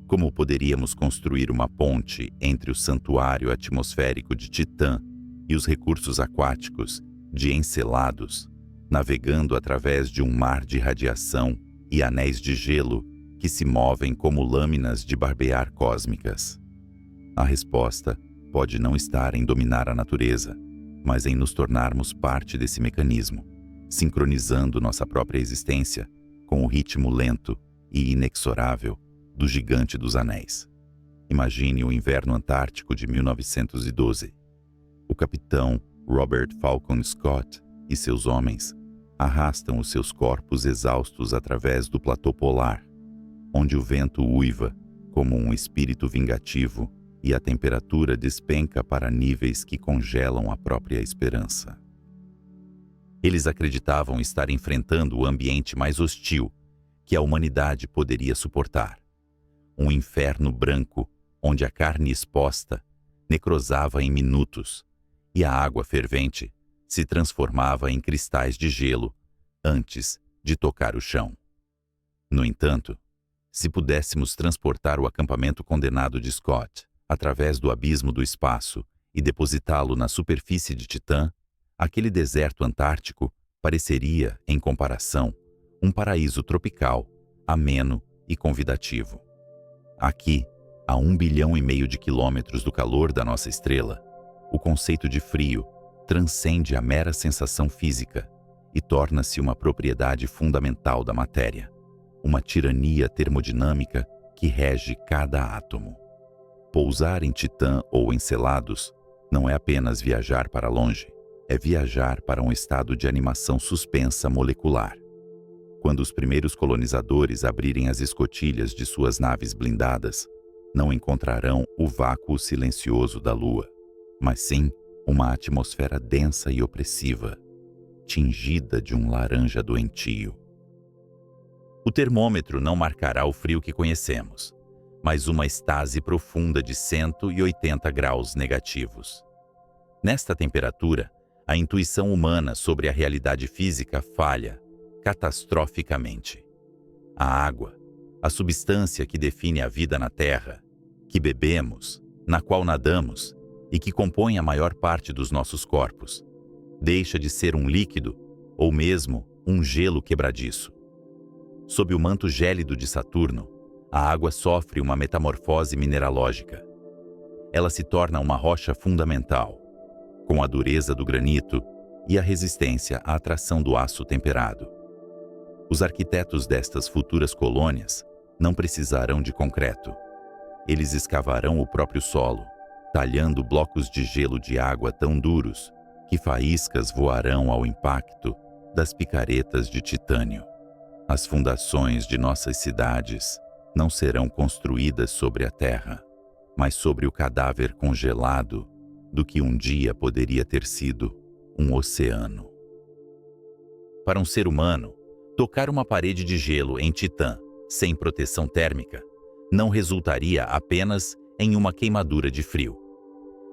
Como poderíamos construir uma ponte entre o santuário atmosférico de Titã e os recursos aquáticos de Encelados, navegando através de um mar de radiação e anéis de gelo que se movem como lâminas de barbear cósmicas? A resposta pode não estar em dominar a natureza, mas em nos tornarmos parte desse mecanismo, sincronizando nossa própria existência com o ritmo lento e inexorável do Gigante dos Anéis. Imagine o inverno antártico de 1912. O capitão Robert Falcon Scott e seus homens arrastam os seus corpos exaustos através do platô polar, onde o vento uiva como um espírito vingativo e a temperatura despenca para níveis que congelam a própria esperança. Eles acreditavam estar enfrentando o ambiente mais hostil que a humanidade poderia suportar. Um inferno branco onde a carne exposta necrosava em minutos e a água fervente se transformava em cristais de gelo antes de tocar o chão. No entanto, se pudéssemos transportar o acampamento condenado de Scott através do abismo do espaço e depositá-lo na superfície de Titã, aquele deserto antártico pareceria, em comparação, um paraíso tropical, ameno e convidativo. Aqui, a 1,5 bilhão de quilômetros do calor da nossa estrela, o conceito de frio transcende a mera sensação física e torna-se uma propriedade fundamental da matéria, uma tirania termodinâmica que rege cada átomo. Pousar em Titã ou Encelados não é apenas viajar para longe, é viajar para um estado de animação suspensa molecular. Quando os primeiros colonizadores abrirem as escotilhas de suas naves blindadas, não encontrarão o vácuo silencioso da Lua, mas sim uma atmosfera densa e opressiva, tingida de um laranja doentio. O termômetro não marcará o frio que conhecemos, mas uma estase profunda de 180 graus negativos. Nesta temperatura, a intuição humana sobre a realidade física falha catastroficamente. A água a substância que define a vida na Terra, que bebemos, na qual nadamos e que compõe a maior parte dos nossos corpos, deixa de ser um líquido ou mesmo um gelo quebradiço. Sob o manto gélido de Saturno, a água sofre uma metamorfose mineralógica. Ela se torna uma rocha fundamental, com a dureza do granito e a resistência à atração do aço temperado. Os arquitetos destas futuras colônias não precisarão de concreto. Eles escavarão o próprio solo, talhando blocos de gelo de água tão duros que faíscas voarão ao impacto das picaretas de titânio. As fundações de nossas cidades não serão construídas sobre a terra, mas sobre o cadáver congelado do que um dia poderia ter sido um oceano. Para um ser humano, tocar uma parede de gelo em Titã sem proteção térmica não resultaria apenas em uma queimadura de frio.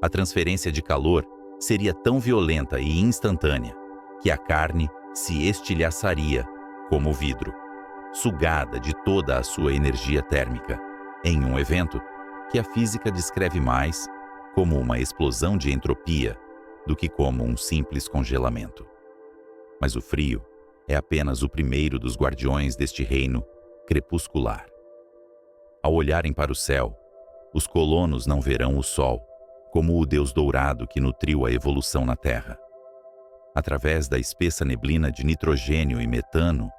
A transferência de calor seria tão violenta e instantânea que a carne se estilhaçaria como vidro, sugada de toda a sua energia térmica, em um evento que a física descreve mais como uma explosão de entropia do que como um simples congelamento. Mas o frio é apenas o primeiro dos guardiões deste reino crepuscular. Ao olharem para o céu, os colonos não verão o sol como o deus dourado que nutriu a evolução na Terra. Através da espessa neblina de nitrogênio e metano,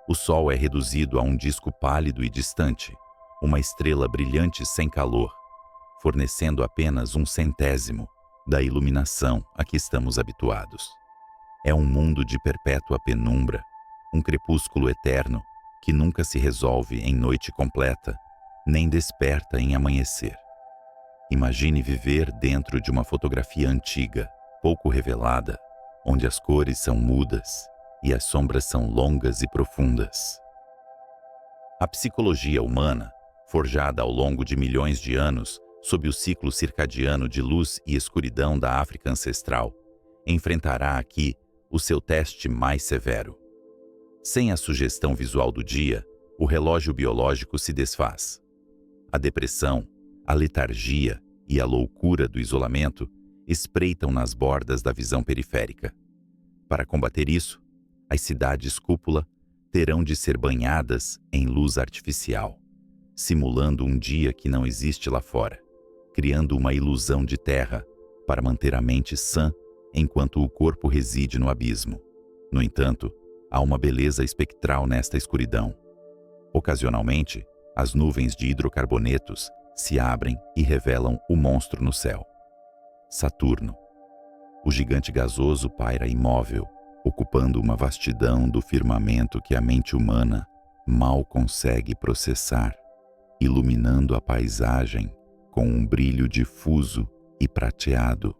o sol é reduzido a um disco pálido e distante, uma estrela brilhante sem calor, fornecendo apenas 1/100º da iluminação a que estamos habituados. É um mundo de perpétua penumbra, um crepúsculo eterno que nunca se resolve em noite completa, nem desperta em amanhecer. Imagine viver dentro de uma fotografia antiga, pouco revelada, onde as cores são mudas e as sombras são longas e profundas. A psicologia humana, forjada ao longo de milhões de anos sob o ciclo circadiano de luz e escuridão da África ancestral, enfrentará aqui o seu teste mais severo. Sem a sugestão visual do dia, o relógio biológico se desfaz. A depressão, a letargia e a loucura do isolamento espreitam nas bordas da visão periférica. Para combater isso, as cidades cúpula terão de ser banhadas em luz artificial, simulando um dia que não existe lá fora, criando uma ilusão de terra para manter a mente sã enquanto o corpo reside no abismo. No entanto, há uma beleza espectral nesta escuridão. Ocasionalmente, as nuvens de hidrocarbonetos se abrem e revelam o monstro no céu. Saturno. O gigante gasoso paira imóvel, ocupando uma vastidão do firmamento que a mente humana mal consegue processar, iluminando a paisagem com um brilho difuso e prateado,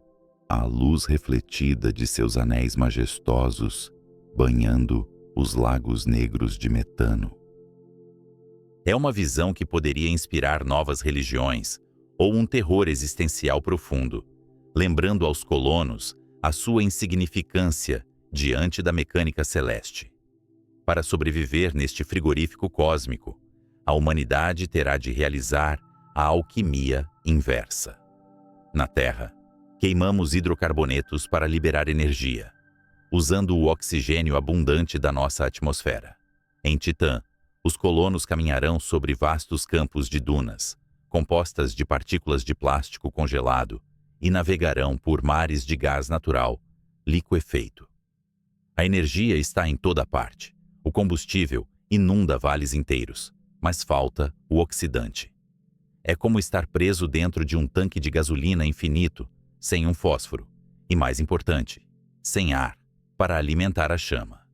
a luz refletida de seus anéis majestosos, banhando os lagos negros de metano. É uma visão que poderia inspirar novas religiões ou um terror existencial profundo, lembrando aos colonos a sua insignificância diante da mecânica celeste. Para sobreviver neste frigorífico cósmico, a humanidade terá de realizar a alquimia inversa. Na Terra, queimamos hidrocarbonetos para liberar energia, usando o oxigênio abundante da nossa atmosfera. Em Titã, os colonos caminharão sobre vastos campos de dunas, compostas de partículas de plástico congelado, e navegarão por mares de gás natural, liquefeito. A energia está em toda parte. O combustível inunda vales inteiros, mas falta o oxidante. É como estar preso dentro de um tanque de gasolina infinito, sem um fósforo, e mais importante, sem ar para alimentar a chama.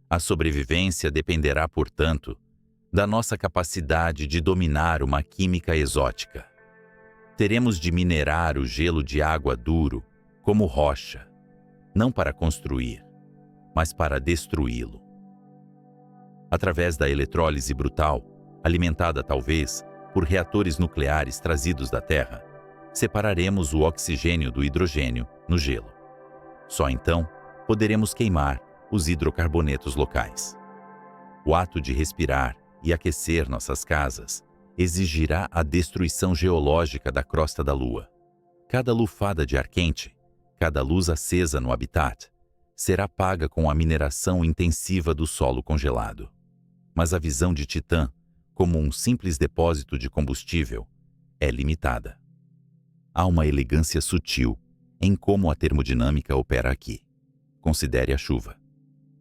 A sobrevivência dependerá, portanto, da nossa capacidade de dominar uma química exótica. Teremos de minerar o gelo de água duro como rocha, não para construir, mas para destruí-lo. Através da eletrólise brutal, alimentada talvez por reatores nucleares trazidos da Terra, separaremos o oxigênio do hidrogênio no gelo. Só então poderemos queimar os hidrocarbonetos locais. O ato de respirar e aquecer nossas casas exigirá a destruição geológica da crosta da Lua. Cada lufada de ar quente, cada luz acesa no habitat, será paga com a mineração intensiva do solo congelado. Mas a visão de Titã, como um simples depósito de combustível, é limitada. Há uma elegância sutil em como a termodinâmica opera aqui. Considere a chuva.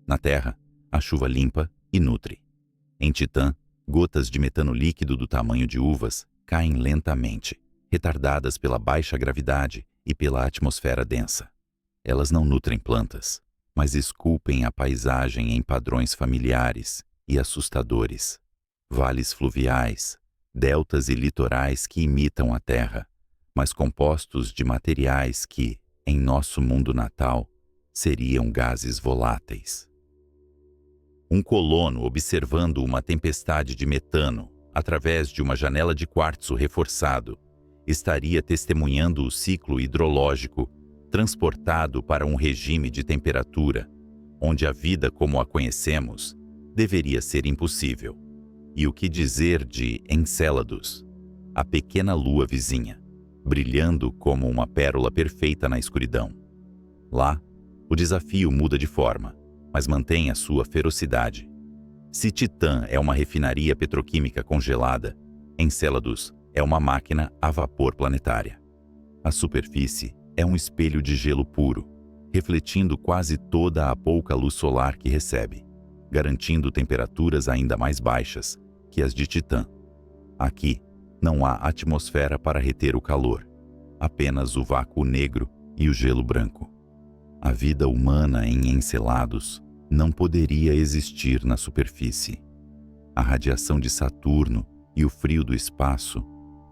Na Terra, a chuva limpa e nutre. Em Titã, gotas de metano líquido do tamanho de uvas caem lentamente, retardadas pela baixa gravidade e pela atmosfera densa. Elas não nutrem plantas, mas esculpem a paisagem em padrões familiares e assustadores. Vales fluviais, deltas e litorais que imitam a terra, mas compostos de materiais que, em nosso mundo natal, seriam gases voláteis. Um colono observando uma tempestade de metano através de uma janela de quartzo reforçado estaria testemunhando o ciclo hidrológico transportado para um regime de temperatura onde a vida como a conhecemos deveria ser impossível. E o que dizer de Encéladus, a pequena lua vizinha, brilhando como uma pérola perfeita na escuridão? Lá, o desafio muda de forma, mas mantém a sua ferocidade. Se Titã é uma refinaria petroquímica congelada, Encéladus é uma máquina a vapor planetária. A superfície é um espelho de gelo puro, refletindo quase toda a pouca luz solar que recebe, garantindo temperaturas ainda mais baixas que as de Titã. Aqui, não há atmosfera para reter o calor, apenas o vácuo negro e o gelo branco. A vida humana em Encelados não poderia existir na superfície. A radiação de Saturno e o frio do espaço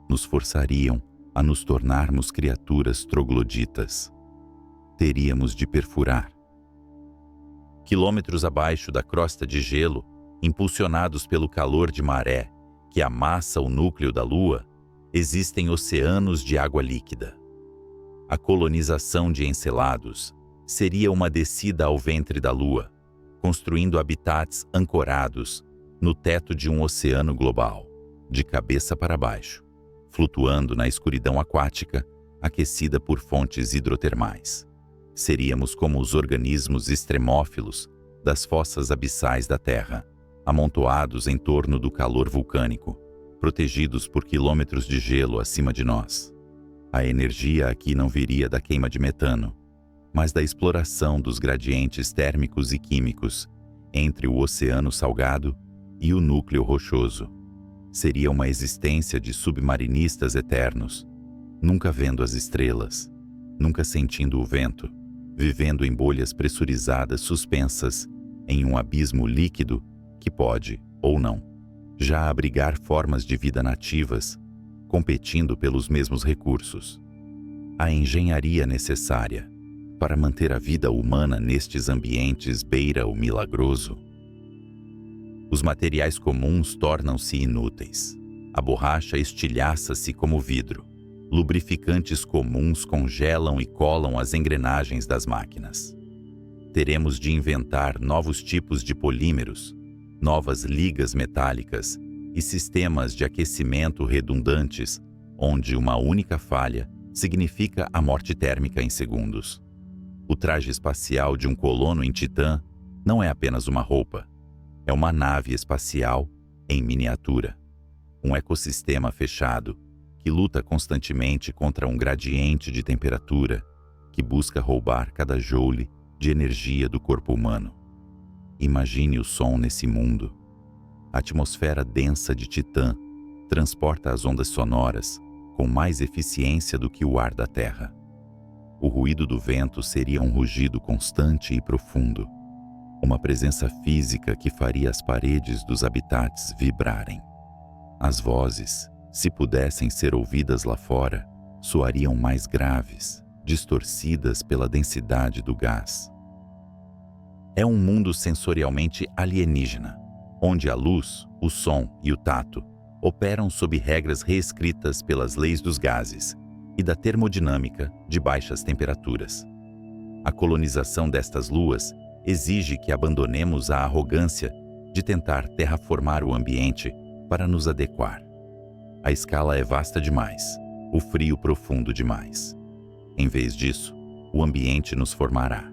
nos forçariam a nos tornarmos criaturas trogloditas. Teríamos de perfurar. Quilômetros abaixo da crosta de gelo, impulsionados pelo calor de maré que amassa o núcleo da Lua, existem oceanos de água líquida. A colonização de Encelados seria uma descida ao ventre da Lua, construindo habitats ancorados no teto de um oceano global, de cabeça para baixo, flutuando na escuridão aquática, aquecida por fontes hidrotermais. Seríamos como os organismos extremófilos das fossas abissais da Terra, amontoados em torno do calor vulcânico, protegidos por quilômetros de gelo acima de nós. A energia aqui não viria da queima de metano, mas da exploração dos gradientes térmicos e químicos entre o oceano salgado e o núcleo rochoso. Seria uma existência de submarinistas eternos, nunca vendo as estrelas, nunca sentindo o vento, vivendo em bolhas pressurizadas suspensas em um abismo líquido que pode, ou não, já abrigar formas de vida nativas, competindo pelos mesmos recursos. A engenharia necessária para manter a vida humana nestes ambientes beira o milagroso. Os materiais comuns tornam-se inúteis. A borracha estilhaça-se como vidro. Lubrificantes comuns congelam e colam as engrenagens das máquinas. Teremos de inventar novos tipos de polímeros, novas ligas metálicas e sistemas de aquecimento redundantes, onde uma única falha significa a morte térmica em segundos. O traje espacial de um colono em Titã não é apenas uma roupa, é uma nave espacial em miniatura. Um ecossistema fechado que luta constantemente contra um gradiente de temperatura que busca roubar cada joule de energia do corpo humano. Imagine o som nesse mundo. A atmosfera densa de Titã transporta as ondas sonoras com mais eficiência do que o ar da Terra. O ruído do vento seria um rugido constante e profundo, uma presença física que faria as paredes dos habitats vibrarem. As vozes, se pudessem ser ouvidas lá fora, soariam mais graves, distorcidas pela densidade do gás. É um mundo sensorialmente alienígena, onde a luz, o som e o tato operam sob regras reescritas pelas leis dos gases e da termodinâmica de baixas temperaturas. A colonização destas luas exige que abandonemos a arrogância de tentar terraformar o ambiente para nos adequar. A escala é vasta demais, o frio profundo demais. Em vez disso, o ambiente nos formará.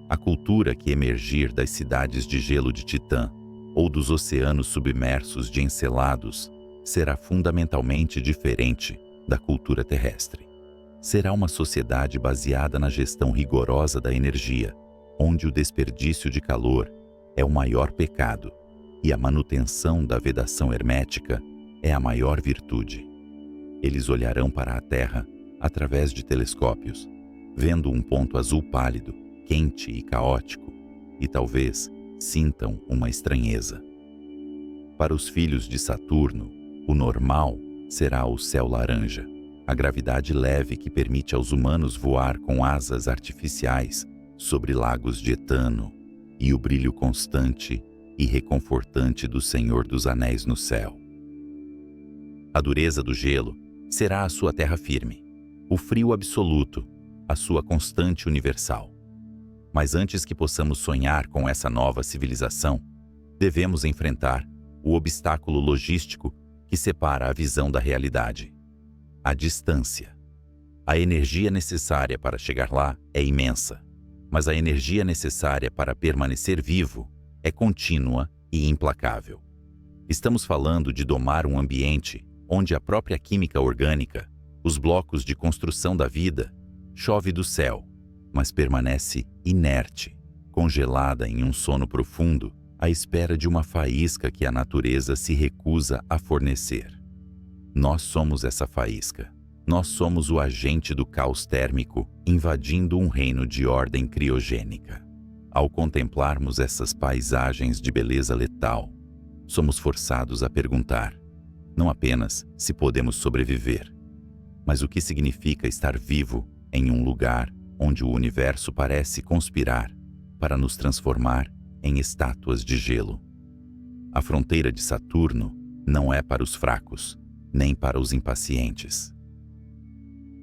A cultura que emergir das cidades de gelo de Titã ou dos oceanos submersos de Encelados será fundamentalmente diferente da cultura terrestre. Será uma sociedade baseada na gestão rigorosa da energia, onde o desperdício de calor é o maior pecado e a manutenção da vedação hermética é a maior virtude. Eles olharão para a Terra através de telescópios, vendo um ponto azul pálido, quente e caótico, e talvez sintam uma estranheza. Para os filhos de Saturno, o normal será o céu laranja, a gravidade leve que permite aos humanos voar com asas artificiais sobre lagos de etano e o brilho constante e reconfortante do Senhor dos Anéis no céu. A dureza do gelo será a sua terra firme, o frio absoluto, a sua constante universal. Mas antes que possamos sonhar com essa nova civilização, devemos enfrentar o obstáculo logístico que separa a visão da realidade: a distância. A energia necessária para chegar lá é imensa, mas a energia necessária para permanecer vivo é contínua e implacável. Estamos falando de domar um ambiente onde a própria química orgânica, os blocos de construção da vida, chove do céu, mas permanece inerte, congelada em um sono profundo, à espera de uma faísca que a natureza se recusa a fornecer. Nós somos essa faísca. Nós somos o agente do caos térmico invadindo um reino de ordem criogênica. Ao contemplarmos essas paisagens de beleza letal, somos forçados a perguntar, não apenas se podemos sobreviver, mas o que significa estar vivo em um lugar onde o universo parece conspirar para nos transformar em estátuas de gelo. A fronteira de Saturno não é para os fracos, nem para os impacientes.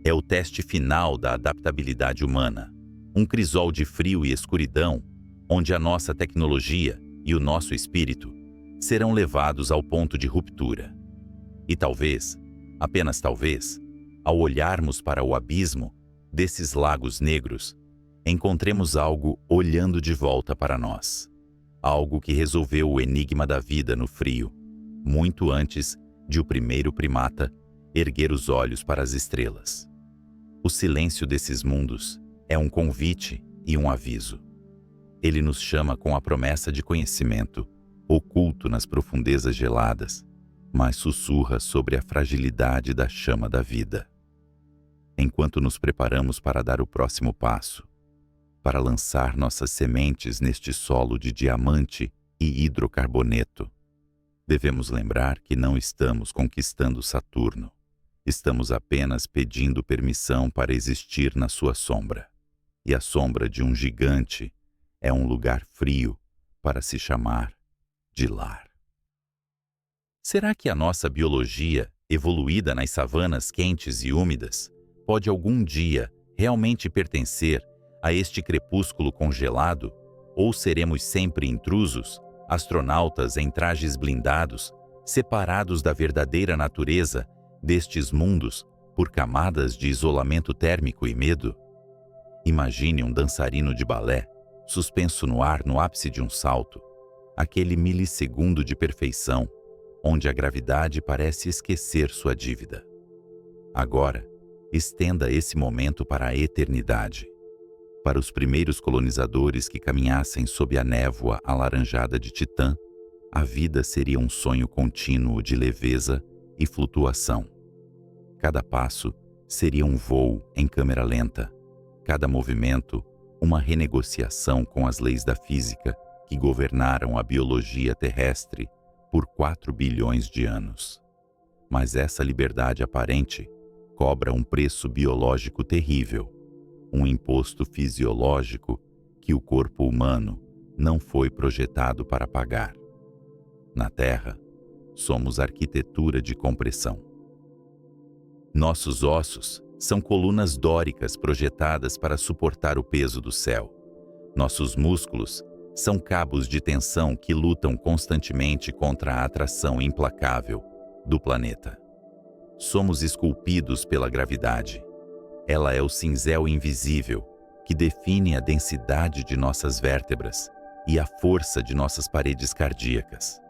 É o teste final da adaptabilidade humana, um crisol de frio e escuridão, onde a nossa tecnologia e o nosso espírito serão levados ao ponto de ruptura. E talvez, apenas talvez, ao olharmos para o abismo desses lagos negros, encontremos algo olhando de volta para nós. Algo que resolveu o enigma da vida no frio, muito antes de o primeiro primata erguer os olhos para as estrelas. O silêncio desses mundos é um convite e um aviso. Ele nos chama com a promessa de conhecimento, oculto nas profundezas geladas, mas sussurra sobre a fragilidade da chama da vida. Enquanto nos preparamos para dar o próximo passo, para lançar nossas sementes neste solo de diamante e hidrocarboneto, devemos lembrar que não estamos conquistando Saturno. Estamos apenas pedindo permissão para existir na sua sombra. E a sombra de um gigante é um lugar frio para se chamar de lar. Será que a nossa biologia, evoluída nas savanas quentes e úmidas, pode algum dia realmente pertencer a este crepúsculo congelado? Ou seremos sempre intrusos, astronautas em trajes blindados, separados da verdadeira natureza destes mundos por camadas de isolamento térmico e medo? Imagine um dançarino de balé, suspenso no ar no ápice de um salto, aquele milissegundo de perfeição, onde a gravidade parece esquecer sua dívida. Agora, estenda esse momento para a eternidade. Para os primeiros colonizadores que caminhassem sob a névoa alaranjada de Titã, a vida seria um sonho contínuo de leveza e flutuação. Cada passo seria um voo em câmera lenta, cada movimento uma renegociação com as leis da física que governaram a biologia terrestre por 4 bilhões de anos. Mas essa liberdade aparente cobra um preço biológico terrível, um imposto fisiológico que o corpo humano não foi projetado para pagar. Na Terra, somos arquitetura de compressão. Nossos ossos são colunas dóricas projetadas para suportar o peso do céu. Nossos músculos São cabos de tensão que lutam constantemente contra a atração implacável do planeta. Somos esculpidos pela gravidade. Ela é o cinzel invisível que define a densidade de nossas vértebras e a força de nossas paredes cardíacas.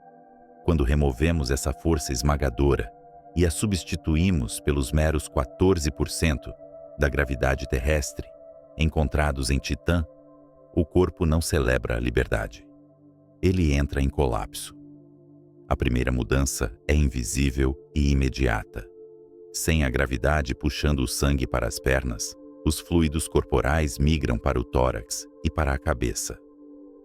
Quando removemos essa força esmagadora e a substituímos pelos meros 14% da gravidade terrestre encontrados em Titã, o corpo não celebra a liberdade. Ele entra em colapso. A primeira mudança é invisível e imediata. Sem a gravidade puxando o sangue para as pernas, os fluidos corporais migram para o tórax e para a cabeça.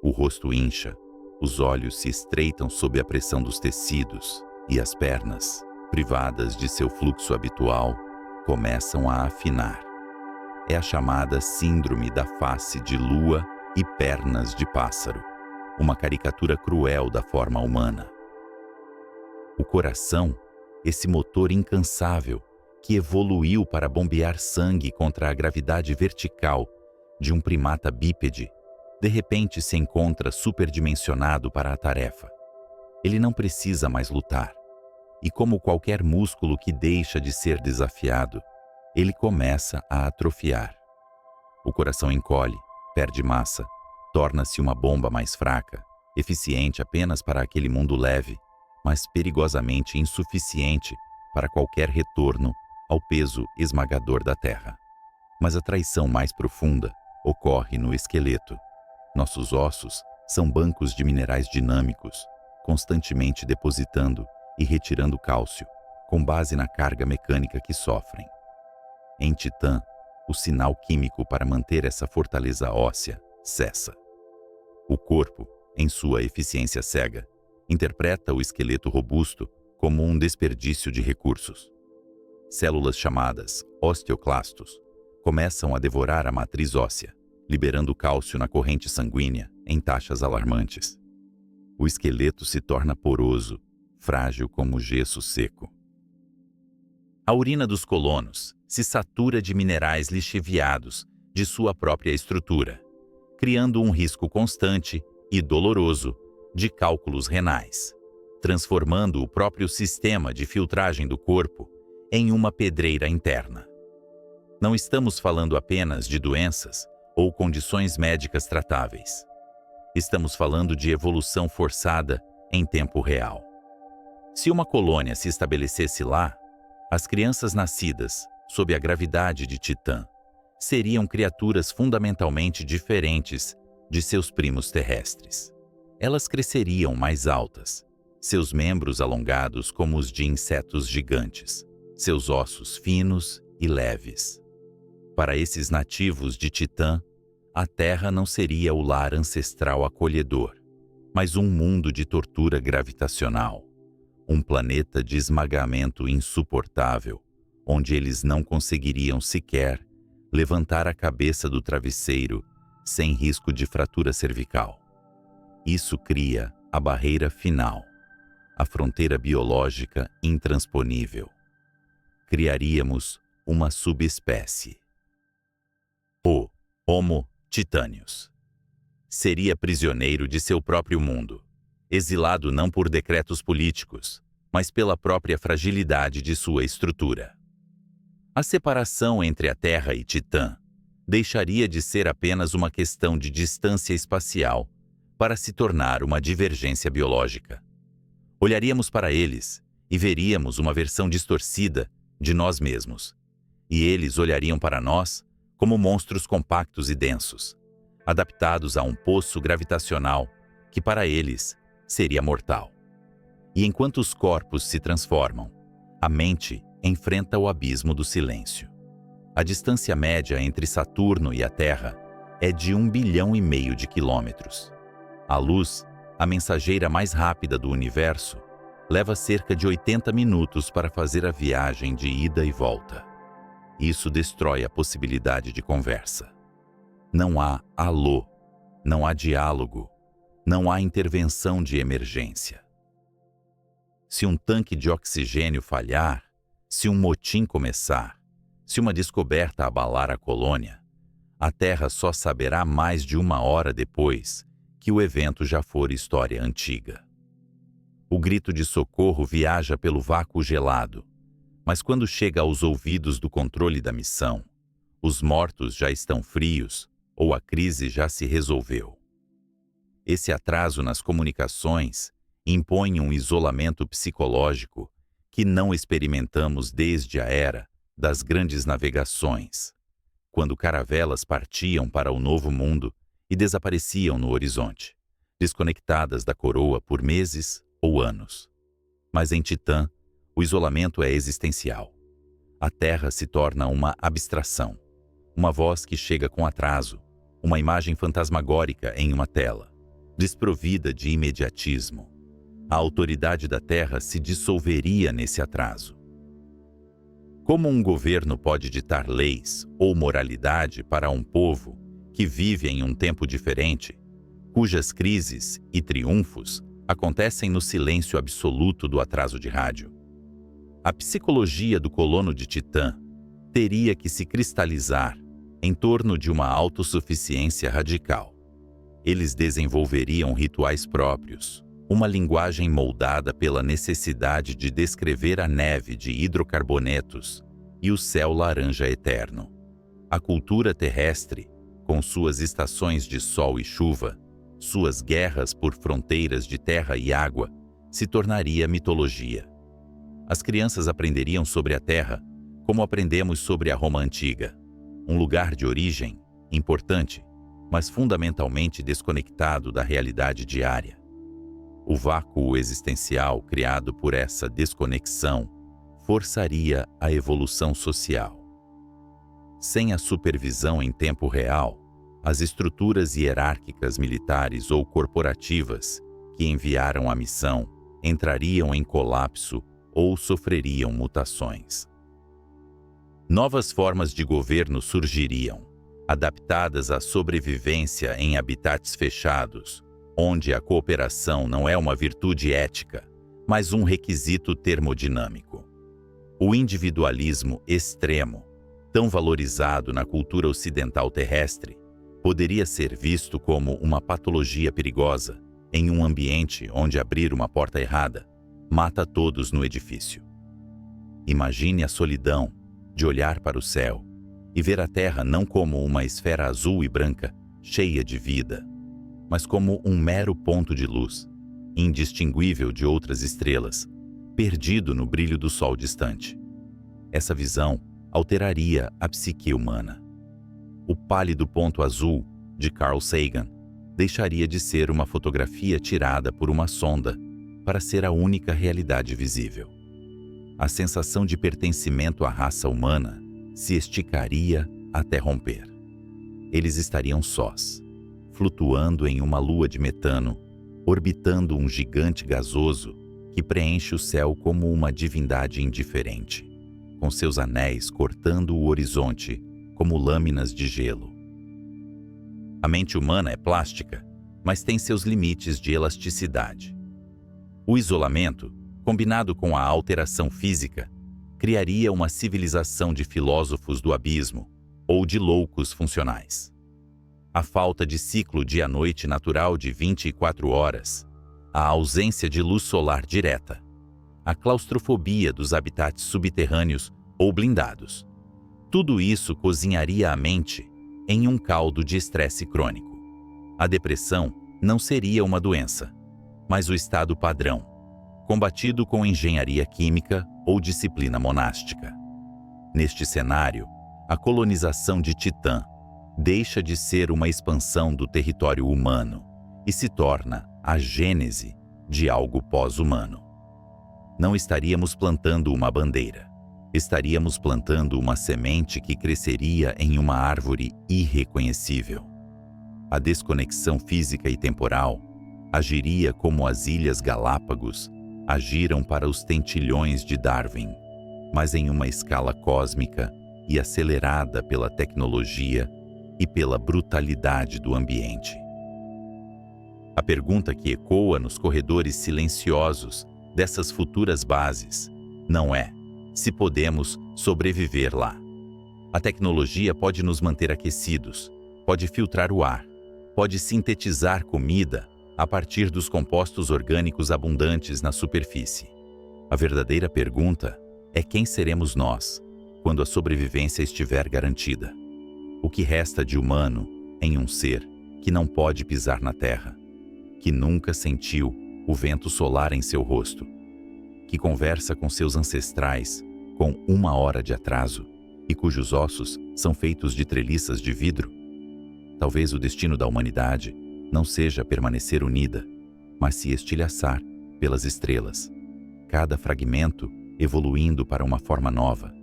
O rosto incha, os olhos se estreitam sob a pressão dos tecidos e as pernas, privadas de seu fluxo habitual, começam a afinar. É a chamada síndrome da face de lua e pernas de pássaro, uma caricatura cruel da forma humana. O coração, esse motor incansável que evoluiu para bombear sangue contra a gravidade vertical de um primata bípede, de repente se encontra superdimensionado para a tarefa. Ele não precisa mais lutar. E como qualquer músculo que deixa de ser desafiado, ele começa a atrofiar. O coração encolhe, perde massa, torna-se uma bomba mais fraca, eficiente apenas para aquele mundo leve, mas perigosamente insuficiente para qualquer retorno ao peso esmagador da Terra. Mas a traição mais profunda ocorre no esqueleto. Nossos ossos são bancos de minerais dinâmicos, constantemente depositando e retirando cálcio, com base na carga mecânica que sofrem. Em Titã, o sinal químico para manter essa fortaleza óssea cessa. O corpo, em sua eficiência cega, interpreta o esqueleto robusto como um desperdício de recursos. Células chamadas osteoclastos começam a devorar a matriz óssea, liberando cálcio na corrente sanguínea em taxas alarmantes. O esqueleto se torna poroso, frágil como gesso seco. A urina dos colonos se satura de minerais lixiviados de sua própria estrutura, criando um risco constante e doloroso de cálculos renais, transformando o próprio sistema de filtragem do corpo em uma pedreira interna. Não estamos falando apenas de doenças ou condições médicas tratáveis. Estamos falando de evolução forçada em tempo real. Se uma colônia se estabelecesse lá, as crianças nascidas sob a gravidade de Titã seriam criaturas fundamentalmente diferentes de seus primos terrestres. Elas cresceriam mais altas, seus membros alongados como os de insetos gigantes, seus ossos finos e leves. Para esses nativos de Titã, a Terra não seria o lar ancestral acolhedor, mas um mundo de tortura gravitacional, um planeta de esmagamento insuportável, onde eles não conseguiriam sequer levantar a cabeça do travesseiro sem risco de fratura cervical. Isso cria a barreira final, a fronteira biológica intransponível. Criaríamos uma subespécie. O Homo Titâneos seria prisioneiro de seu próprio mundo, exilado não por decretos políticos, mas pela própria fragilidade de sua estrutura. A separação entre a Terra e Titã deixaria de ser apenas uma questão de distância espacial para se tornar uma divergência biológica. Olharíamos para eles e veríamos uma versão distorcida de nós mesmos, e eles olhariam para nós como monstros compactos e densos, adaptados a um poço gravitacional que para eles seria mortal. E enquanto os corpos se transformam, a mente enfrenta o abismo do silêncio. A distância média entre Saturno e a Terra é de 1,5 bilhão de quilômetros. A luz, a mensageira mais rápida do universo, leva cerca de 80 minutos para fazer a viagem de ida e volta. Isso destrói a possibilidade de conversa. Não há alô, não há diálogo, não há intervenção de emergência. Se um tanque de oxigênio falhar, se um motim começar, se uma descoberta abalar a colônia, a Terra só saberá mais de 1 hora depois que o evento já for história antiga. O grito de socorro viaja pelo vácuo gelado, mas quando chega aos ouvidos do controle da missão, os mortos já estão frios ou a crise já se resolveu. Esse atraso nas comunicações impõe um isolamento psicológico que não experimentamos desde a era das grandes navegações, quando caravelas partiam para o novo mundo e desapareciam no horizonte, desconectadas da coroa por meses ou anos. Mas em Titã, o isolamento é existencial. A Terra se torna uma abstração, uma voz que chega com atraso, uma imagem fantasmagórica em uma tela, desprovida de imediatismo. A autoridade da Terra se dissolveria nesse atraso. Como um governo pode ditar leis ou moralidade para um povo que vive em um tempo diferente, cujas crises e triunfos acontecem no silêncio absoluto do atraso de rádio? A psicologia do colono de Titã teria que se cristalizar em torno de uma autossuficiência radical. Eles desenvolveriam rituais próprios, uma linguagem moldada pela necessidade de descrever a neve de hidrocarbonetos e o céu laranja eterno. A cultura terrestre, com suas estações de sol e chuva, suas guerras por fronteiras de terra e água, se tornaria mitologia. As crianças aprenderiam sobre a Terra como aprendemos sobre a Roma Antiga, um lugar de origem importante, mas fundamentalmente desconectado da realidade diária. O vácuo existencial criado por essa desconexão forçaria a evolução social. Sem a supervisão em tempo real, as estruturas hierárquicas militares ou corporativas que enviaram a missão entrariam em colapso ou sofreriam mutações. Novas formas de governo surgiriam, adaptadas à sobrevivência em habitats fechados, onde a cooperação não é uma virtude ética, mas um requisito termodinâmico. O individualismo extremo, tão valorizado na cultura ocidental terrestre, poderia ser visto como uma patologia perigosa em um ambiente onde abrir uma porta errada mata todos no edifício. Imagine a solidão de olhar para o céu e ver a Terra não como uma esfera azul e branca, cheia de vida, mas como um mero ponto de luz, indistinguível de outras estrelas, perdido no brilho do sol distante. Essa visão alteraria a psique humana. O pálido ponto azul, de Carl Sagan, deixaria de ser uma fotografia tirada por uma sonda para ser a única realidade visível. A sensação de pertencimento à raça humana se esticaria até romper. Eles estariam sós, flutuando em uma lua de metano, orbitando um gigante gasoso que preenche o céu como uma divindade indiferente, com seus anéis cortando o horizonte como lâminas de gelo. A mente humana é plástica, mas tem seus limites de elasticidade. O isolamento, combinado com a alteração física, criaria uma civilização de filósofos do abismo ou de loucos funcionais. A falta de ciclo dia-noite natural de 24 horas, a ausência de luz solar direta, a claustrofobia dos habitats subterrâneos ou blindados, tudo isso cozinharia a mente em um caldo de estresse crônico. A depressão não seria uma doença, mas o estado padrão, combatido com engenharia química ou disciplina monástica. Neste cenário, a colonização de Titã deixa de ser uma expansão do território humano e se torna a gênese de algo pós-humano. Não estaríamos plantando uma bandeira. Estaríamos plantando uma semente que cresceria em uma árvore irreconhecível. A desconexão física e temporal agiria como as Ilhas Galápagos agiram para os tentilhões de Darwin, mas em uma escala cósmica e acelerada pela tecnologia e pela brutalidade do ambiente. A pergunta que ecoa nos corredores silenciosos dessas futuras bases não é se podemos sobreviver lá. A tecnologia pode nos manter aquecidos, pode filtrar o ar, pode sintetizar comida a partir dos compostos orgânicos abundantes na superfície. A verdadeira pergunta é quem seremos nós quando a sobrevivência estiver garantida? O que resta de humano em um ser que não pode pisar na terra, que nunca sentiu o vento solar em seu rosto, que conversa com seus ancestrais com 1 hora de atraso e cujos ossos são feitos de treliças de vidro? Talvez o destino da humanidade não seja permanecer unida, mas se estilhaçar pelas estrelas, cada fragmento evoluindo para uma forma nova,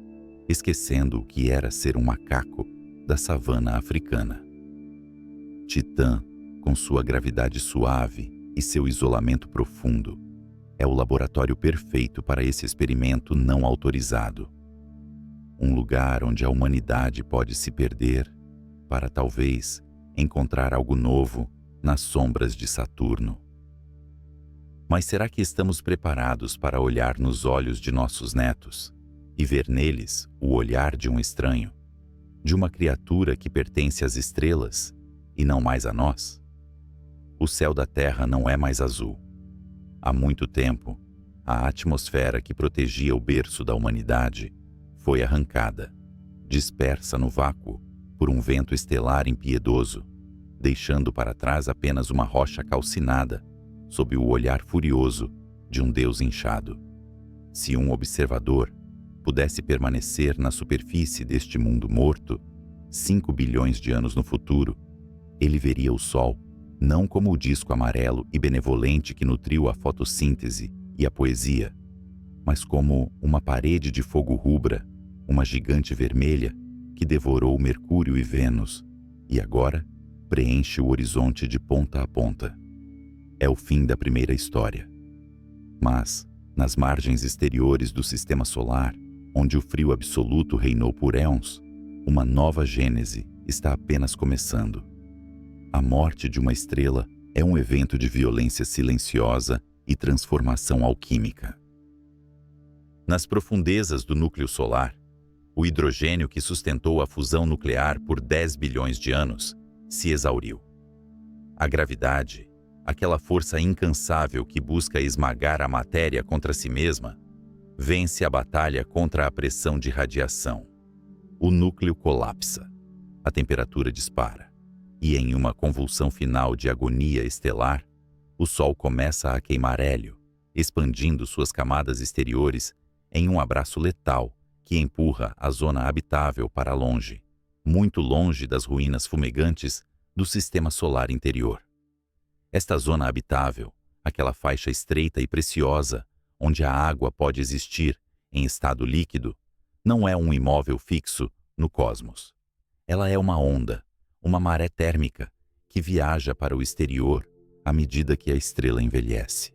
esquecendo o que era ser um macaco da savana africana. Titã, com sua gravidade suave e seu isolamento profundo, é o laboratório perfeito para esse experimento não autorizado. Um lugar onde a humanidade pode se perder para talvez encontrar algo novo nas sombras de Saturno. Mas será que estamos preparados para olhar nos olhos de nossos netos e ver neles o olhar de um estranho, de uma criatura que pertence às estrelas e não mais a nós? O céu da Terra não é mais azul. Há muito tempo, a atmosfera que protegia o berço da humanidade foi arrancada, dispersa no vácuo por um vento estelar impiedoso, deixando para trás apenas uma rocha calcinada sob o olhar furioso de um Deus inchado. Se um observador pudesse permanecer na superfície deste mundo morto, 5 bilhões de anos no futuro, ele veria o Sol não como o disco amarelo e benevolente que nutriu a fotossíntese e a poesia, mas como uma parede de fogo rubra, uma gigante vermelha que devorou Mercúrio e Vênus e agora preenche o horizonte de ponta a ponta. É o fim da primeira história. Mas, nas margens exteriores do Sistema Solar, onde o frio absoluto reinou por éons, uma nova gênese está apenas começando. A morte de uma estrela é um evento de violência silenciosa e transformação alquímica. Nas profundezas do núcleo solar, o hidrogênio que sustentou a fusão nuclear por 10 bilhões de anos se exauriu. A gravidade, aquela força incansável que busca esmagar a matéria contra si mesma, vence a batalha contra a pressão de radiação. O núcleo colapsa, a temperatura dispara, e em uma convulsão final de agonia estelar, o Sol começa a queimar hélio, expandindo suas camadas exteriores em um abraço letal que empurra a zona habitável para longe, muito longe das ruínas fumegantes do Sistema Solar interior. Esta zona habitável, aquela faixa estreita e preciosa, onde a água pode existir em estado líquido, não é um imóvel fixo no cosmos. Ela é uma onda, uma maré térmica que viaja para o exterior à medida que a estrela envelhece.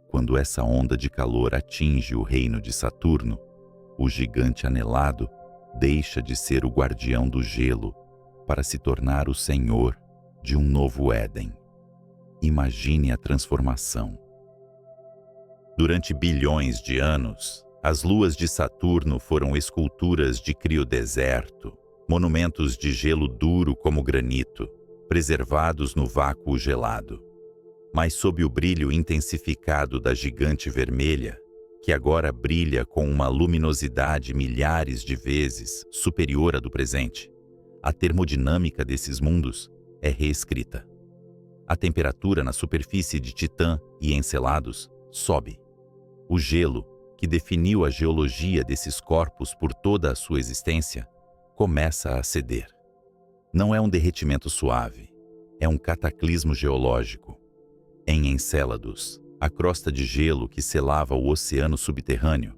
Quando essa onda de calor atinge o reino de Saturno, o gigante anelado deixa de ser o guardião do gelo para se tornar o senhor de um novo Éden. Imagine a transformação. Durante bilhões de anos, as luas de Saturno foram esculturas de criodeserto, monumentos de gelo duro como granito, preservados no vácuo gelado. Mas sob o brilho intensificado da gigante vermelha, que agora brilha com uma luminosidade milhares de vezes superior à do presente, a termodinâmica desses mundos é reescrita. A temperatura na superfície de Titã e Encelados sobe. O gelo, que definiu a geologia desses corpos por toda a sua existência, começa a ceder. Não é um derretimento suave, é um cataclismo geológico. Em Encélados, a crosta de gelo que selava o oceano subterrâneo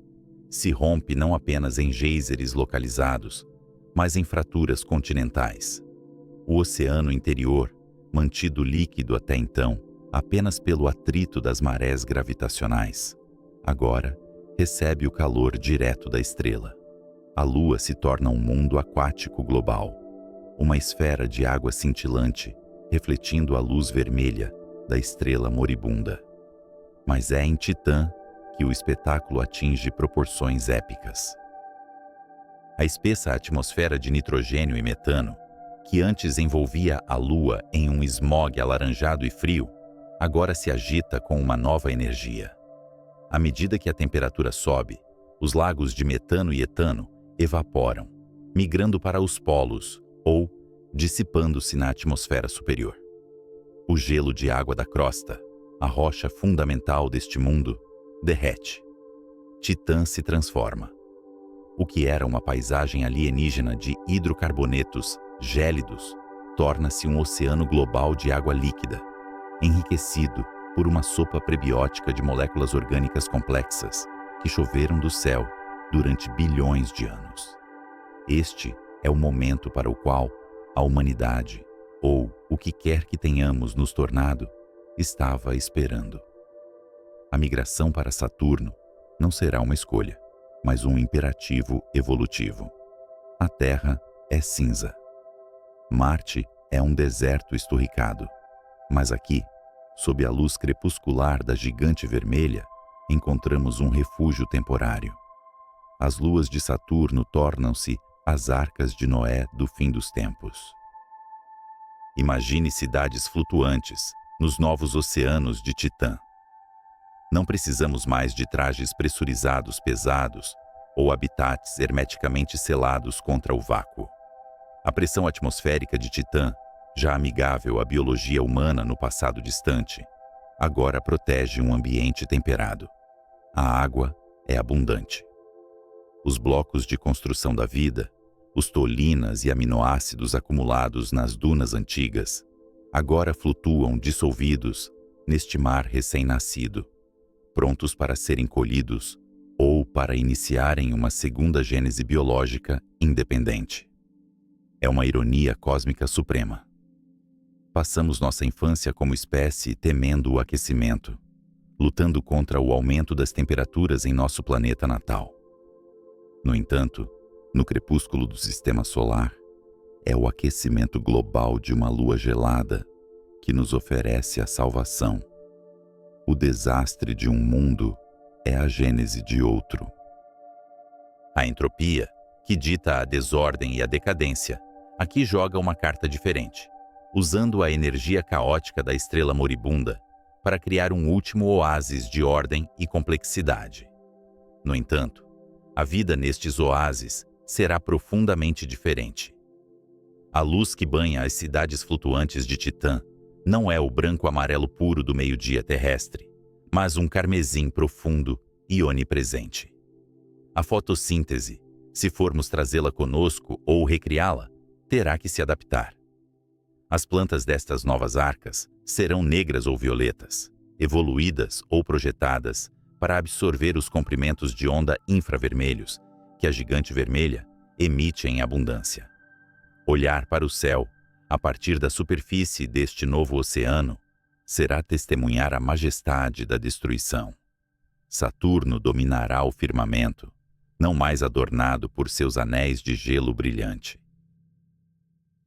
se rompe não apenas em geysers localizados, mas em fraturas continentais. O oceano interior, mantido líquido até então apenas pelo atrito das marés gravitacionais, agora recebe o calor direto da estrela. A Lua se torna um mundo aquático global, uma esfera de água cintilante, refletindo a luz vermelha da estrela moribunda. Mas é em Titã que o espetáculo atinge proporções épicas. A espessa atmosfera de nitrogênio e metano, que antes envolvia a Lua em um smog alaranjado e frio, agora se agita com uma nova energia. À medida que a temperatura sobe, os lagos de metano e etano evaporam, migrando para os polos ou dissipando-se na atmosfera superior. O gelo de água da crosta, a rocha fundamental deste mundo, derrete. Titã se transforma. O que era uma paisagem alienígena de hidrocarbonetos gélidos torna-se um oceano global de água líquida, enriquecido por uma sopa prebiótica de moléculas orgânicas complexas que choveram do céu durante bilhões de anos. Este é o momento para o qual a humanidade, ou o que quer que tenhamos nos tornado, estava esperando. A migração para Saturno não será uma escolha, mas um imperativo evolutivo. A Terra é cinza. Marte é um deserto esturricado, mas aqui, sob a luz crepuscular da gigante vermelha, encontramos um refúgio temporário. As luas de Saturno tornam-se as arcas de Noé do fim dos tempos. Imagine cidades flutuantes nos novos oceanos de Titã. Não precisamos mais de trajes pressurizados pesados ou habitats hermeticamente selados contra o vácuo. A pressão atmosférica de Titã, já amigável à biologia humana no passado distante, agora protege um ambiente temperado. A água é abundante. Os blocos de construção da vida, os tolinas e aminoácidos acumulados nas dunas antigas, agora flutuam dissolvidos neste mar recém-nascido, prontos para serem colhidos ou para iniciarem uma segunda gênese biológica independente. É uma ironia cósmica suprema. Passamos nossa infância como espécie temendo o aquecimento, lutando contra o aumento das temperaturas em nosso planeta natal. No entanto, no crepúsculo do sistema solar, é o aquecimento global de uma lua gelada que nos oferece a salvação. O desastre de um mundo é a gênese de outro. A entropia, que dita a desordem e a decadência, aqui joga uma carta diferente, usando a energia caótica da estrela moribunda para criar um último oásis de ordem e complexidade. No entanto, a vida nestes oásis será profundamente diferente. A luz que banha as cidades flutuantes de Titã não é o branco-amarelo puro do meio-dia terrestre, mas um carmesim profundo e onipresente. A fotossíntese, se formos trazê-la conosco ou recriá-la, terá que se adaptar. As plantas destas novas arcas serão negras ou violetas, evoluídas ou projetadas para absorver os comprimentos de onda infravermelhos que a gigante vermelha emite em abundância. Olhar para o céu, a partir da superfície deste novo oceano, será testemunhar a majestade da destruição. Saturno dominará o firmamento, não mais adornado por seus anéis de gelo brilhante.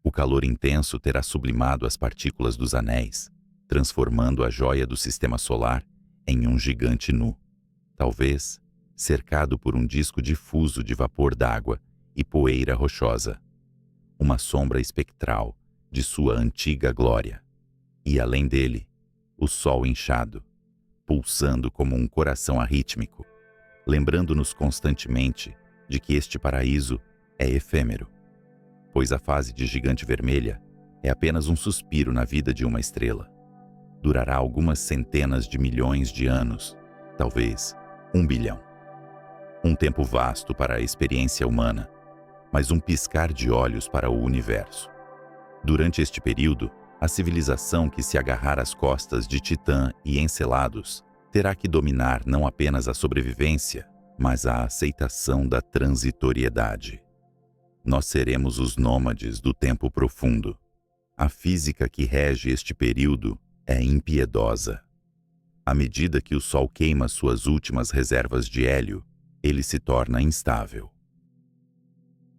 O calor intenso terá sublimado as partículas dos anéis, transformando a joia do sistema solar em um gigante nu, talvez cercado por um disco difuso de vapor d'água e poeira rochosa, uma sombra espectral de sua antiga glória. E além dele, o sol inchado, pulsando como um coração arrítmico, lembrando-nos constantemente de que este paraíso é efêmero, pois a fase de gigante vermelha é apenas um suspiro na vida de uma estrela. Durará algumas centenas de milhões de anos, talvez 1 bilhão. Um tempo vasto para a experiência humana, mas um piscar de olhos para o universo. Durante este período, a civilização que se agarrar às costas de Titã e Encelados terá que dominar não apenas a sobrevivência, mas a aceitação da transitoriedade. Nós seremos os nômades do tempo profundo. A física que rege este período é impiedosa. À medida que o Sol queima suas últimas reservas de hélio, ele se torna instável.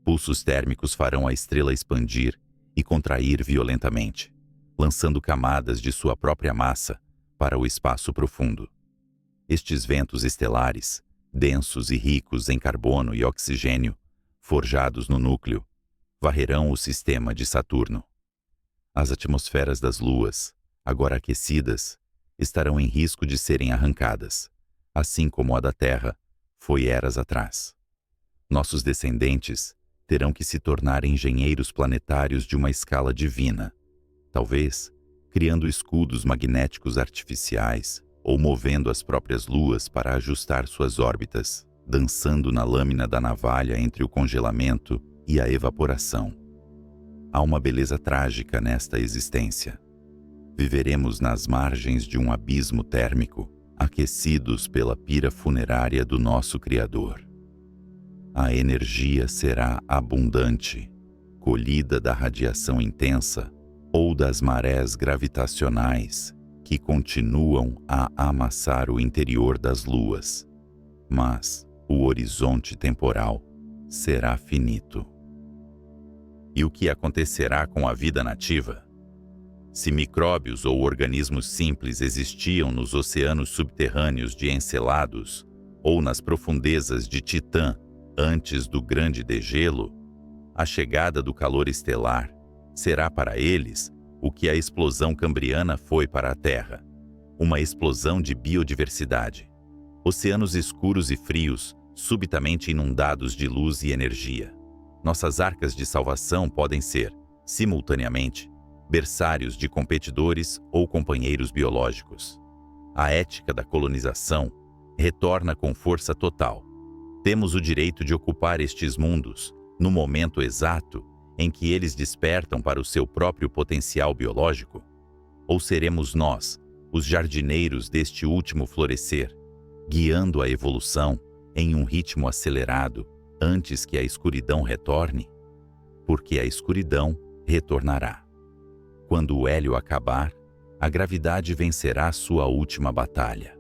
Pulsos térmicos farão a estrela expandir e contrair violentamente, lançando camadas de sua própria massa para o espaço profundo. Estes ventos estelares, densos e ricos em carbono e oxigênio, forjados no núcleo, varrerão o sistema de Saturno. As atmosferas das luas, agora aquecidas, estarão em risco de serem arrancadas, assim como a da Terra foi eras atrás. Nossos descendentes terão que se tornar engenheiros planetários de uma escala divina, talvez criando escudos magnéticos artificiais ou movendo as próprias luas para ajustar suas órbitas, dançando na lâmina da navalha entre o congelamento e a evaporação. Há uma beleza trágica nesta existência. Viveremos nas margens de um abismo térmico, aquecidos pela pira funerária do nosso Criador. A energia será abundante, colhida da radiação intensa ou das marés gravitacionais que continuam a amassar o interior das luas. Mas o horizonte temporal será finito. E o que acontecerá com a vida nativa? Se micróbios ou organismos simples existiam nos oceanos subterrâneos de Encelados ou nas profundezas de Titã antes do grande degelo, a chegada do calor estelar será para eles o que a explosão cambriana foi para a Terra, uma explosão de biodiversidade. Oceanos escuros e frios, subitamente inundados de luz e energia. Nossas arcas de salvação podem ser, simultaneamente, berçários de competidores ou companheiros biológicos. A ética da colonização retorna com força total. Temos o direito de ocupar estes mundos no momento exato em que eles despertam para o seu próprio potencial biológico? Ou seremos nós, os jardineiros deste último florescer, guiando a evolução em um ritmo acelerado antes que a escuridão retorne? Porque a escuridão retornará. Quando o hélio acabar, a gravidade vencerá sua última batalha.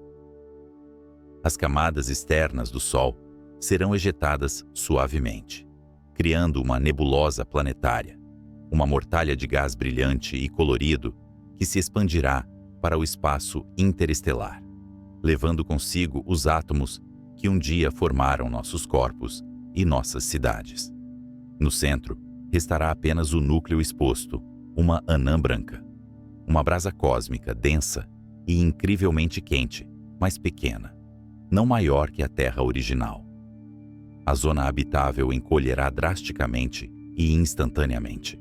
As camadas externas do Sol serão ejetadas suavemente, criando uma nebulosa planetária, uma mortalha de gás brilhante e colorido que se expandirá para o espaço interestelar, levando consigo os átomos que um dia formaram nossos corpos e nossas cidades. No centro, restará apenas o núcleo exposto, uma anã branca, uma brasa cósmica densa e incrivelmente quente, mas pequena, não maior que a Terra original. A zona habitável encolherá drasticamente e instantaneamente.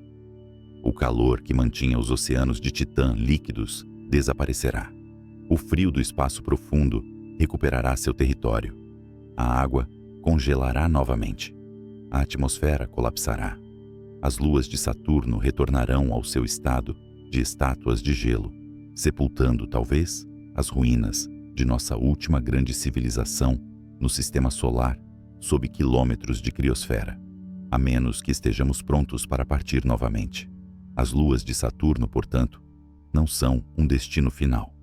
O calor que mantinha os oceanos de Titã líquidos desaparecerá. O frio do espaço profundo recuperará seu território. A água congelará novamente. A atmosfera colapsará. As luas de Saturno retornarão ao seu estado de estátuas de gelo, sepultando, talvez, as ruínas de nossa última grande civilização no sistema solar sob quilômetros de criosfera, a menos que estejamos prontos para partir novamente. As luas de Saturno, portanto, não são um destino final.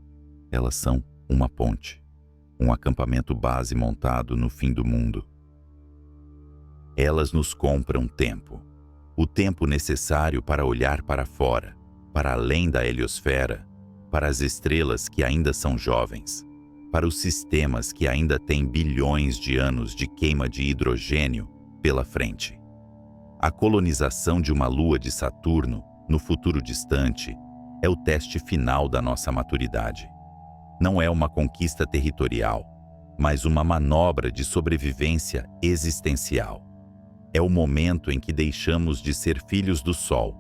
Elas são uma ponte, um acampamento base montado no fim do mundo. Elas nos compram tempo, o tempo necessário para olhar para fora, para além da heliosfera, para as estrelas que ainda são jovens, para os sistemas que ainda têm bilhões de anos de queima de hidrogênio pela frente. A colonização de uma lua de Saturno, no futuro distante, é o teste final da nossa maturidade. Não é uma conquista territorial, mas uma manobra de sobrevivência existencial. É o momento em que deixamos de ser filhos do Sol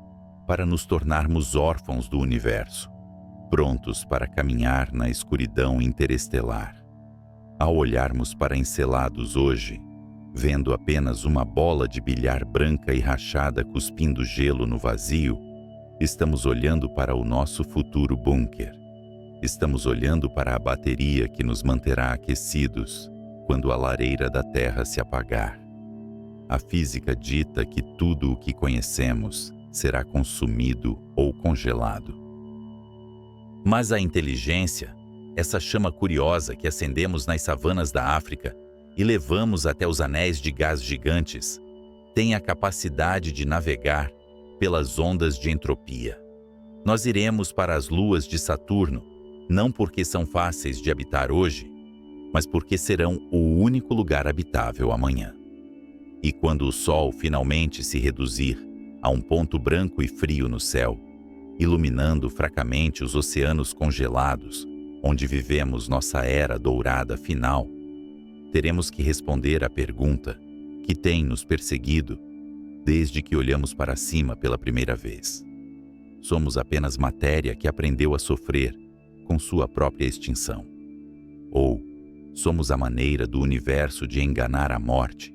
para nos tornarmos órfãos do universo, prontos para caminhar na escuridão interestelar. Ao olharmos para Encelados hoje, vendo apenas uma bola de bilhar branca e rachada cuspindo gelo no vazio, estamos olhando para o nosso futuro bunker. Estamos olhando para a bateria que nos manterá aquecidos quando a lareira da Terra se apagar. A física dita que tudo o que conhecemos será consumido ou congelado. Mas a inteligência, essa chama curiosa que acendemos nas savanas da África e levamos até os anéis de gás gigantes, tem a capacidade de navegar pelas ondas de entropia. Nós iremos para as luas de Saturno, não porque são fáceis de habitar hoje, mas porque serão o único lugar habitável amanhã. E quando o Sol finalmente se reduzir, a um ponto branco e frio no céu, iluminando fracamente os oceanos congelados, onde vivemos nossa era dourada final, teremos que responder à pergunta que tem nos perseguido desde que olhamos para cima pela primeira vez. Somos apenas matéria que aprendeu a sofrer com sua própria extinção. Ou somos a maneira do universo de enganar a morte,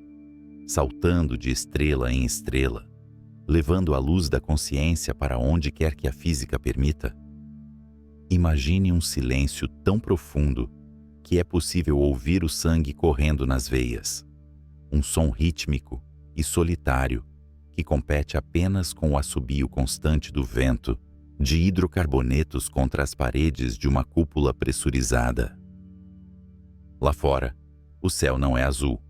saltando de estrela em estrela, levando a luz da consciência para onde quer que a física permita? Imagine um silêncio tão profundo que é possível ouvir o sangue correndo nas veias. Um som rítmico e solitário que compete apenas com o assobio constante do vento de hidrocarbonetos contra as paredes de uma cúpula pressurizada. Lá fora, o céu não é azul,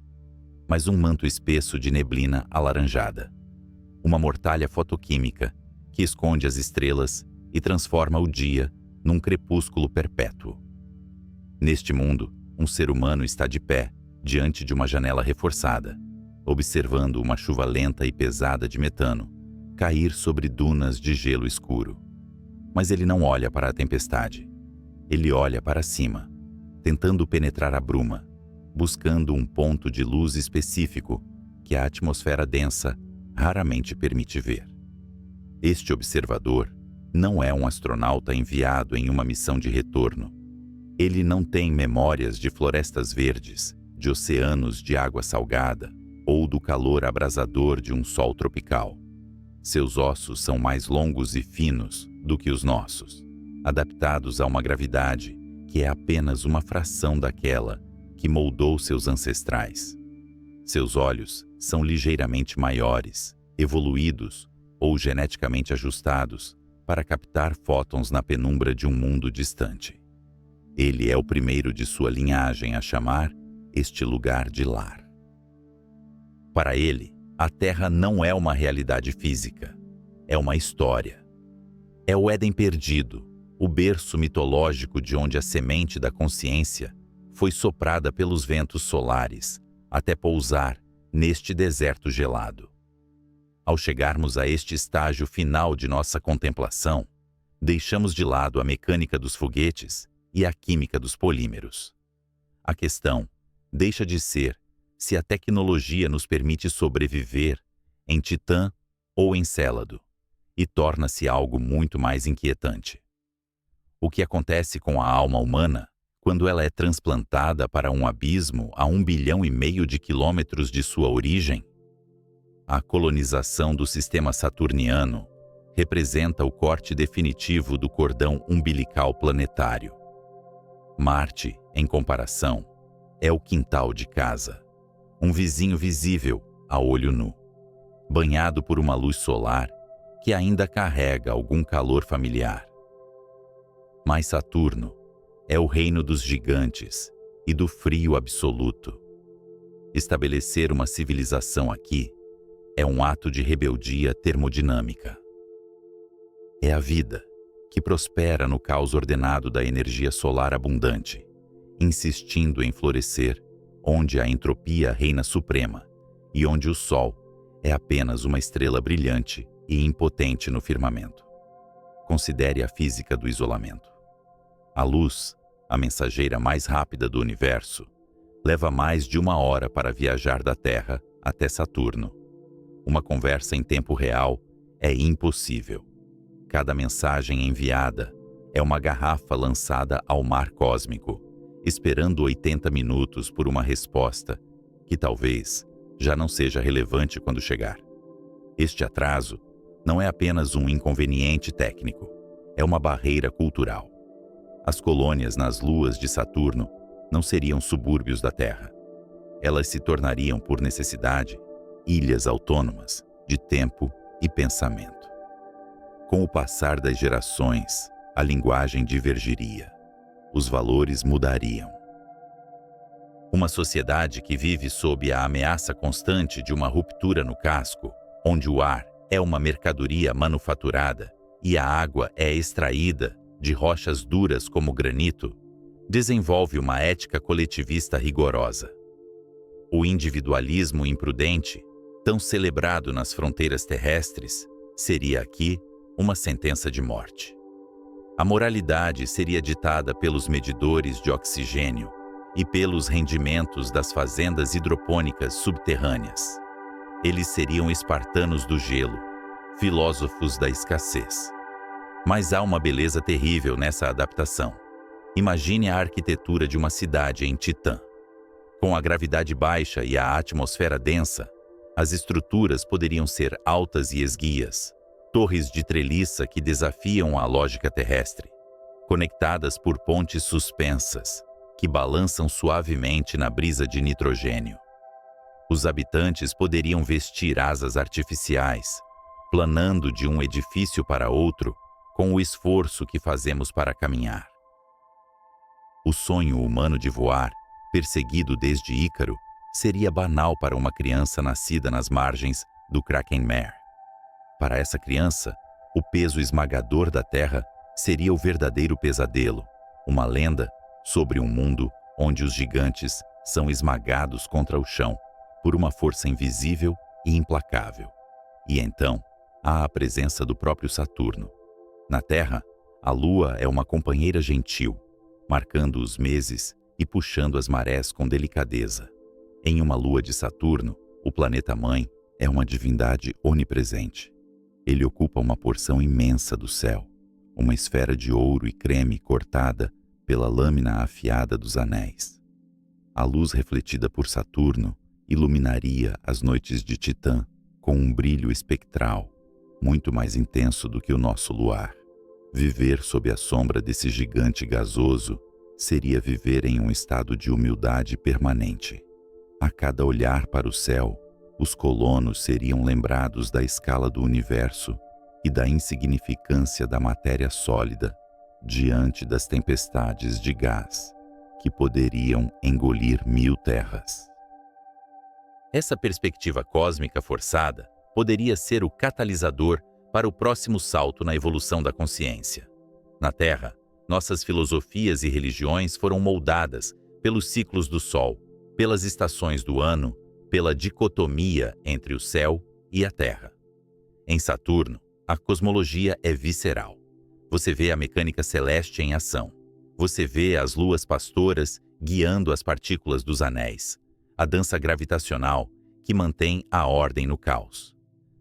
mas um manto espesso de neblina alaranjada. Uma mortalha fotoquímica que esconde as estrelas e transforma o dia num crepúsculo perpétuo. Neste mundo, um ser humano está de pé, diante de uma janela reforçada, observando uma chuva lenta e pesada de metano cair sobre dunas de gelo escuro. Mas ele não olha para a tempestade. Ele olha para cima, tentando penetrar a bruma, buscando um ponto de luz específico que a atmosfera densa raramente permite ver. Este observador não é um astronauta enviado em uma missão de retorno. Ele não tem memórias de florestas verdes, de oceanos de água salgada ou do calor abrasador de um sol tropical. Seus ossos são mais longos e finos do que os nossos, adaptados a uma gravidade que é apenas uma fração daquela que moldou seus ancestrais. Seus olhos são ligeiramente maiores, evoluídos ou geneticamente ajustados para captar fótons na penumbra de um mundo distante. Ele é o primeiro de sua linhagem a chamar este lugar de lar. Para ele, a Terra não é uma realidade física, é uma história. É o Éden perdido, o berço mitológico de onde a semente da consciência foi soprada pelos ventos solares até pousar neste deserto gelado. Ao chegarmos a este estágio final de nossa contemplação, deixamos de lado a mecânica dos foguetes e a química dos polímeros. A questão deixa de ser se a tecnologia nos permite sobreviver em Titã ou Encélado e torna-se algo muito mais inquietante. O que acontece com a alma humana quando ela é transplantada para um abismo a 1,5 bilhão de quilômetros de sua origem? A colonização do sistema saturniano representa o corte definitivo do cordão umbilical planetário. Marte, em comparação, é o quintal de casa, um vizinho visível a olho nu, banhado por uma luz solar que ainda carrega algum calor familiar. Mas Saturno é o reino dos gigantes e do frio absoluto. Estabelecer uma civilização aqui é um ato de rebeldia termodinâmica. É a vida que prospera no caos ordenado da energia solar abundante, insistindo em florescer onde a entropia reina suprema e onde o Sol é apenas uma estrela brilhante e impotente no firmamento. Considere a física do isolamento. A luz, a mensageira mais rápida do universo, leva mais de 1 hora para viajar da Terra até Saturno. Uma conversa em tempo real é impossível. Cada mensagem enviada é uma garrafa lançada ao mar cósmico, esperando 80 minutos por uma resposta que talvez já não seja relevante quando chegar. Este atraso não é apenas um inconveniente técnico, é uma barreira cultural. As colônias nas luas de Saturno não seriam subúrbios da Terra. Elas se tornariam, por necessidade, ilhas autônomas de tempo e pensamento. Com o passar das gerações, a linguagem divergiria. Os valores mudariam. Uma sociedade que vive sob a ameaça constante de uma ruptura no casco, onde o ar é uma mercadoria manufaturada e a água é extraída de rochas duras como granito, desenvolve uma ética coletivista rigorosa. O individualismo imprudente tão celebrado nas fronteiras terrestres, seria aqui uma sentença de morte. A moralidade seria ditada pelos medidores de oxigênio e pelos rendimentos das fazendas hidropônicas subterrâneas. Eles seriam espartanos do gelo, filósofos da escassez. Mas há uma beleza terrível nessa adaptação. Imagine a arquitetura de uma cidade em Titã. Com a gravidade baixa e a atmosfera densa, as estruturas poderiam ser altas e esguias, torres de treliça que desafiam a lógica terrestre, conectadas por pontes suspensas, que balançam suavemente na brisa de nitrogênio. Os habitantes poderiam vestir asas artificiais, planando de um edifício para outro com o esforço que fazemos para caminhar. O sonho humano de voar, perseguido desde Ícaro, seria banal para uma criança nascida nas margens do Krakenmeer. Para essa criança, o peso esmagador da Terra seria o verdadeiro pesadelo, uma lenda sobre um mundo onde os gigantes são esmagados contra o chão por uma força invisível e implacável. E então, há a presença do próprio Saturno. Na Terra, a Lua é uma companheira gentil, marcando os meses e puxando as marés com delicadeza. Em uma lua de Saturno, o planeta-mãe é uma divindade onipresente. Ele ocupa uma porção imensa do céu, uma esfera de ouro e creme cortada pela lâmina afiada dos anéis. A luz refletida por Saturno iluminaria as noites de Titã com um brilho espectral, muito mais intenso do que o nosso luar. Viver sob a sombra desse gigante gasoso seria viver em um estado de humildade permanente. A cada olhar para o céu, os colonos seriam lembrados da escala do universo e da insignificância da matéria sólida diante das tempestades de gás que poderiam engolir 1000 terras. Essa perspectiva cósmica forçada poderia ser o catalisador para o próximo salto na evolução da consciência. Na Terra, nossas filosofias e religiões foram moldadas pelos ciclos do Sol, pelas estações do ano, pela dicotomia entre o céu e a Terra. Em Saturno, a cosmologia é visceral. Você vê a mecânica celeste em ação. Você vê as luas pastoras guiando as partículas dos anéis, a dança gravitacional que mantém a ordem no caos.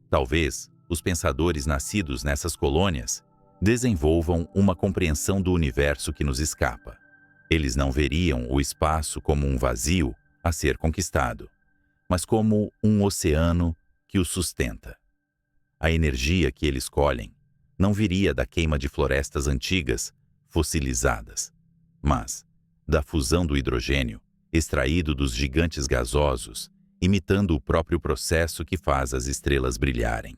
Talvez os pensadores nascidos nessas colônias desenvolvam uma compreensão do universo que nos escapa. Eles não veriam o espaço como um vazio a ser conquistado, mas como um oceano que o sustenta. A energia que eles colhem não viria da queima de florestas antigas, fossilizadas, mas da fusão do hidrogênio, extraído dos gigantes gasosos, imitando o próprio processo que faz as estrelas brilharem.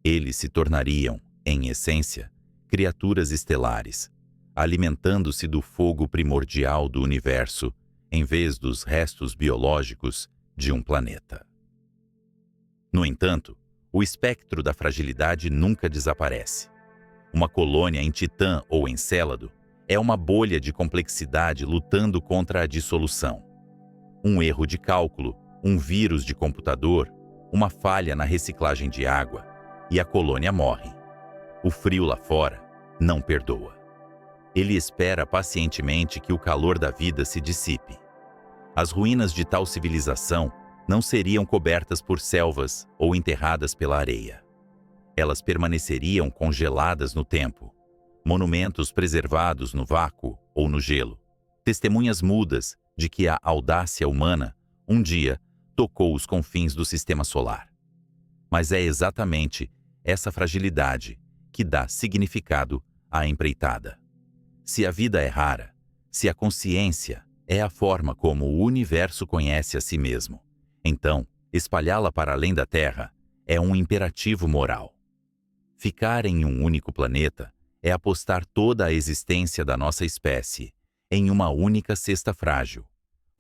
Eles se tornariam, em essência, criaturas estelares, alimentando-se do fogo primordial do universo, em vez dos restos biológicos de um planeta. No entanto, o espectro da fragilidade nunca desaparece. Uma colônia em Titã ou Encélado é uma bolha de complexidade lutando contra a dissolução. Um erro de cálculo, um vírus de computador, uma falha na reciclagem de água, e a colônia morre. O frio lá fora não perdoa. Ele espera pacientemente que o calor da vida se dissipe. As ruínas de tal civilização não seriam cobertas por selvas ou enterradas pela areia. Elas permaneceriam congeladas no tempo, monumentos preservados no vácuo ou no gelo, testemunhas mudas de que a audácia humana, um dia, tocou os confins do sistema solar. Mas é exatamente essa fragilidade que dá significado à empreitada. Se a vida é rara, se a consciência é a forma como o universo conhece a si mesmo, então, espalhá-la para além da Terra é um imperativo moral. Ficar em um único planeta é apostar toda a existência da nossa espécie em uma única cesta frágil,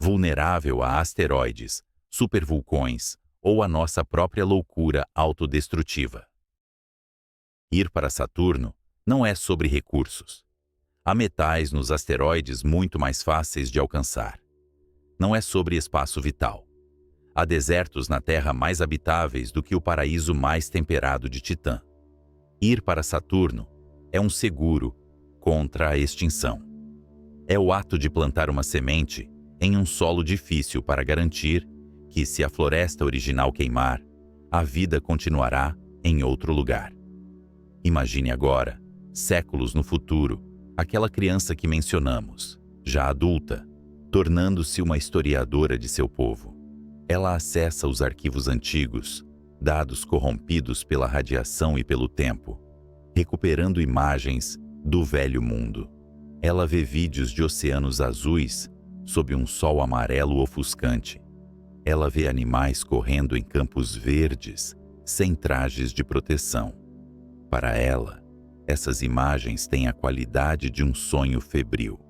vulnerável a asteroides, supervulcões ou a nossa própria loucura autodestrutiva. Ir para Saturno não é sobre recursos. Há metais nos asteroides muito mais fáceis de alcançar. Não é sobre espaço vital. Há desertos na Terra mais habitáveis do que o paraíso mais temperado de Titã. Ir para Saturno é um seguro contra a extinção. É o ato de plantar uma semente em um solo difícil para garantir que, se a floresta original queimar, a vida continuará em outro lugar. Imagine agora, séculos no futuro, aquela criança que mencionamos, já adulta, tornando-se uma historiadora de seu povo. Ela acessa os arquivos antigos, dados corrompidos pela radiação e pelo tempo, recuperando imagens do velho mundo. Ela vê vídeos de oceanos azuis sob um sol amarelo ofuscante. Ela vê animais correndo em campos verdes, sem trajes de proteção. Para ela, essas imagens têm a qualidade de um sonho febril.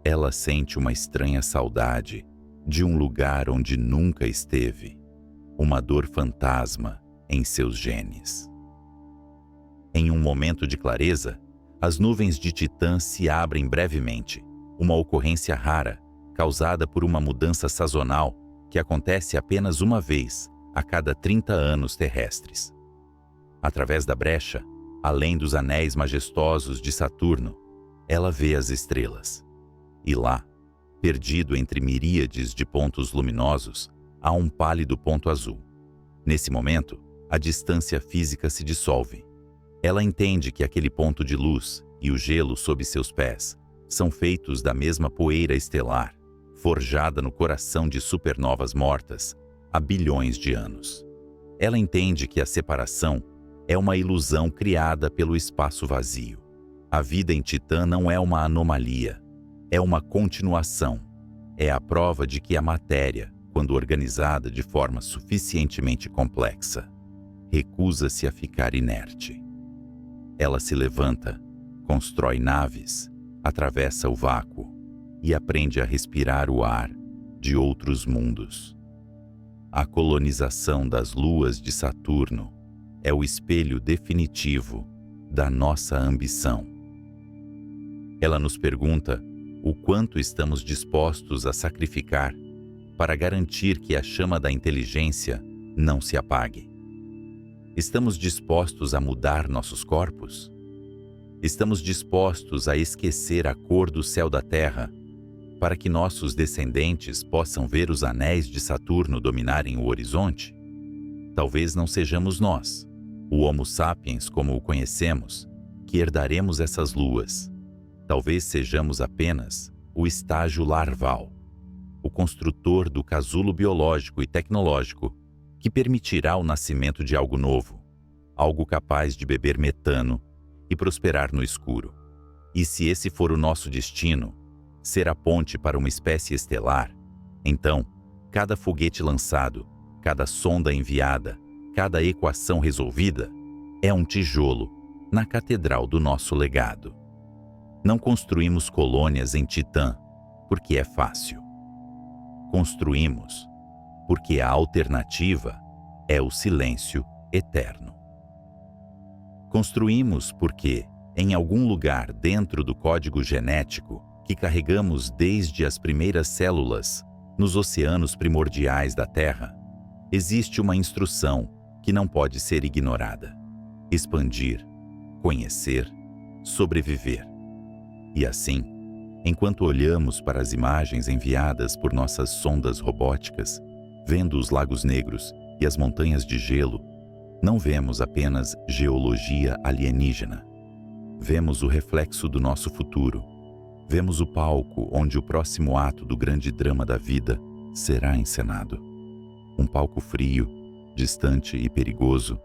Ela sente uma estranha saudade de um lugar onde nunca esteve, uma dor fantasma em seus genes. Em um momento de clareza, as nuvens de Titã se abrem brevemente, uma ocorrência rara, causada por uma mudança sazonal que acontece apenas uma vez a cada 30 anos terrestres. Através da brecha, além dos anéis majestosos de Saturno, ela vê as estrelas. E lá, perdido entre miríades de pontos luminosos, há um pálido ponto azul. Nesse momento, a distância física se dissolve. Ela entende que aquele ponto de luz e o gelo sob seus pés são feitos da mesma poeira estelar, forjada no coração de supernovas mortas há bilhões de anos. Ela entende que a separação é uma ilusão criada pelo espaço vazio. A vida em Titã não é uma anomalia, é uma continuação. É a prova de que a matéria, quando organizada de forma suficientemente complexa, recusa-se a ficar inerte. Ela se levanta, constrói naves, atravessa o vácuo e aprende a respirar o ar de outros mundos. A colonização das luas de Saturno é o espelho definitivo da nossa ambição. Ela nos pergunta o quanto estamos dispostos a sacrificar para garantir que a chama da inteligência não se apague. Estamos dispostos a mudar nossos corpos? Estamos dispostos a esquecer a cor do céu da Terra para que nossos descendentes possam ver os anéis de Saturno dominarem o horizonte? Talvez não sejamos nós, o Homo sapiens como o conhecemos, que herdaremos essas luas. Talvez sejamos apenas o estágio larval, o construtor do casulo biológico e tecnológico que permitirá o nascimento de algo novo, algo capaz de beber metano e prosperar no escuro. E se esse for o nosso destino, ser a ponte para uma espécie estelar, então, cada foguete lançado, cada sonda enviada, cada equação resolvida, é um tijolo na catedral do nosso legado. Não construímos colônias em Titã porque é fácil. Construímos porque a alternativa é o silêncio eterno. Construímos porque, em algum lugar dentro do código genético que carregamos desde as primeiras células nos oceanos primordiais da Terra, existe uma instrução que não pode ser ignorada: expandir, conhecer, sobreviver. E assim, enquanto olhamos para as imagens enviadas por nossas sondas robóticas, vendo os lagos negros e as montanhas de gelo, não vemos apenas geologia alienígena. Vemos o reflexo do nosso futuro. Vemos o palco onde o próximo ato do grande drama da vida será encenado. Um palco frio, distante e perigoso,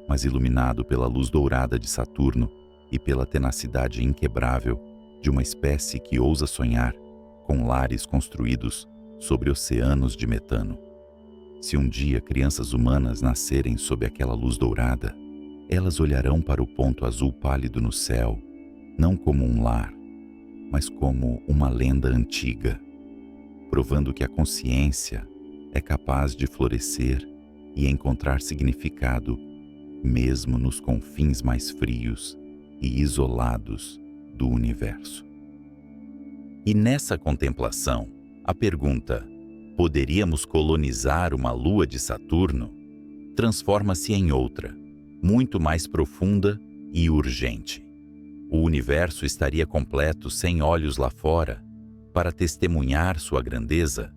mas iluminado pela luz dourada de Saturno e pela tenacidade inquebrável de uma espécie que ousa sonhar com lares construídos sobre oceanos de metano. Se um dia crianças humanas nascerem sob aquela luz dourada, elas olharão para o ponto azul pálido no céu, não como um lar, mas como uma lenda antiga, provando que a consciência é capaz de florescer e encontrar significado mesmo nos confins mais frios e isolados do universo. E nessa contemplação, a pergunta: poderíamos colonizar uma lua de Saturno, transforma-se em outra, muito mais profunda e urgente. O universo estaria completo sem olhos lá fora para testemunhar sua grandeza.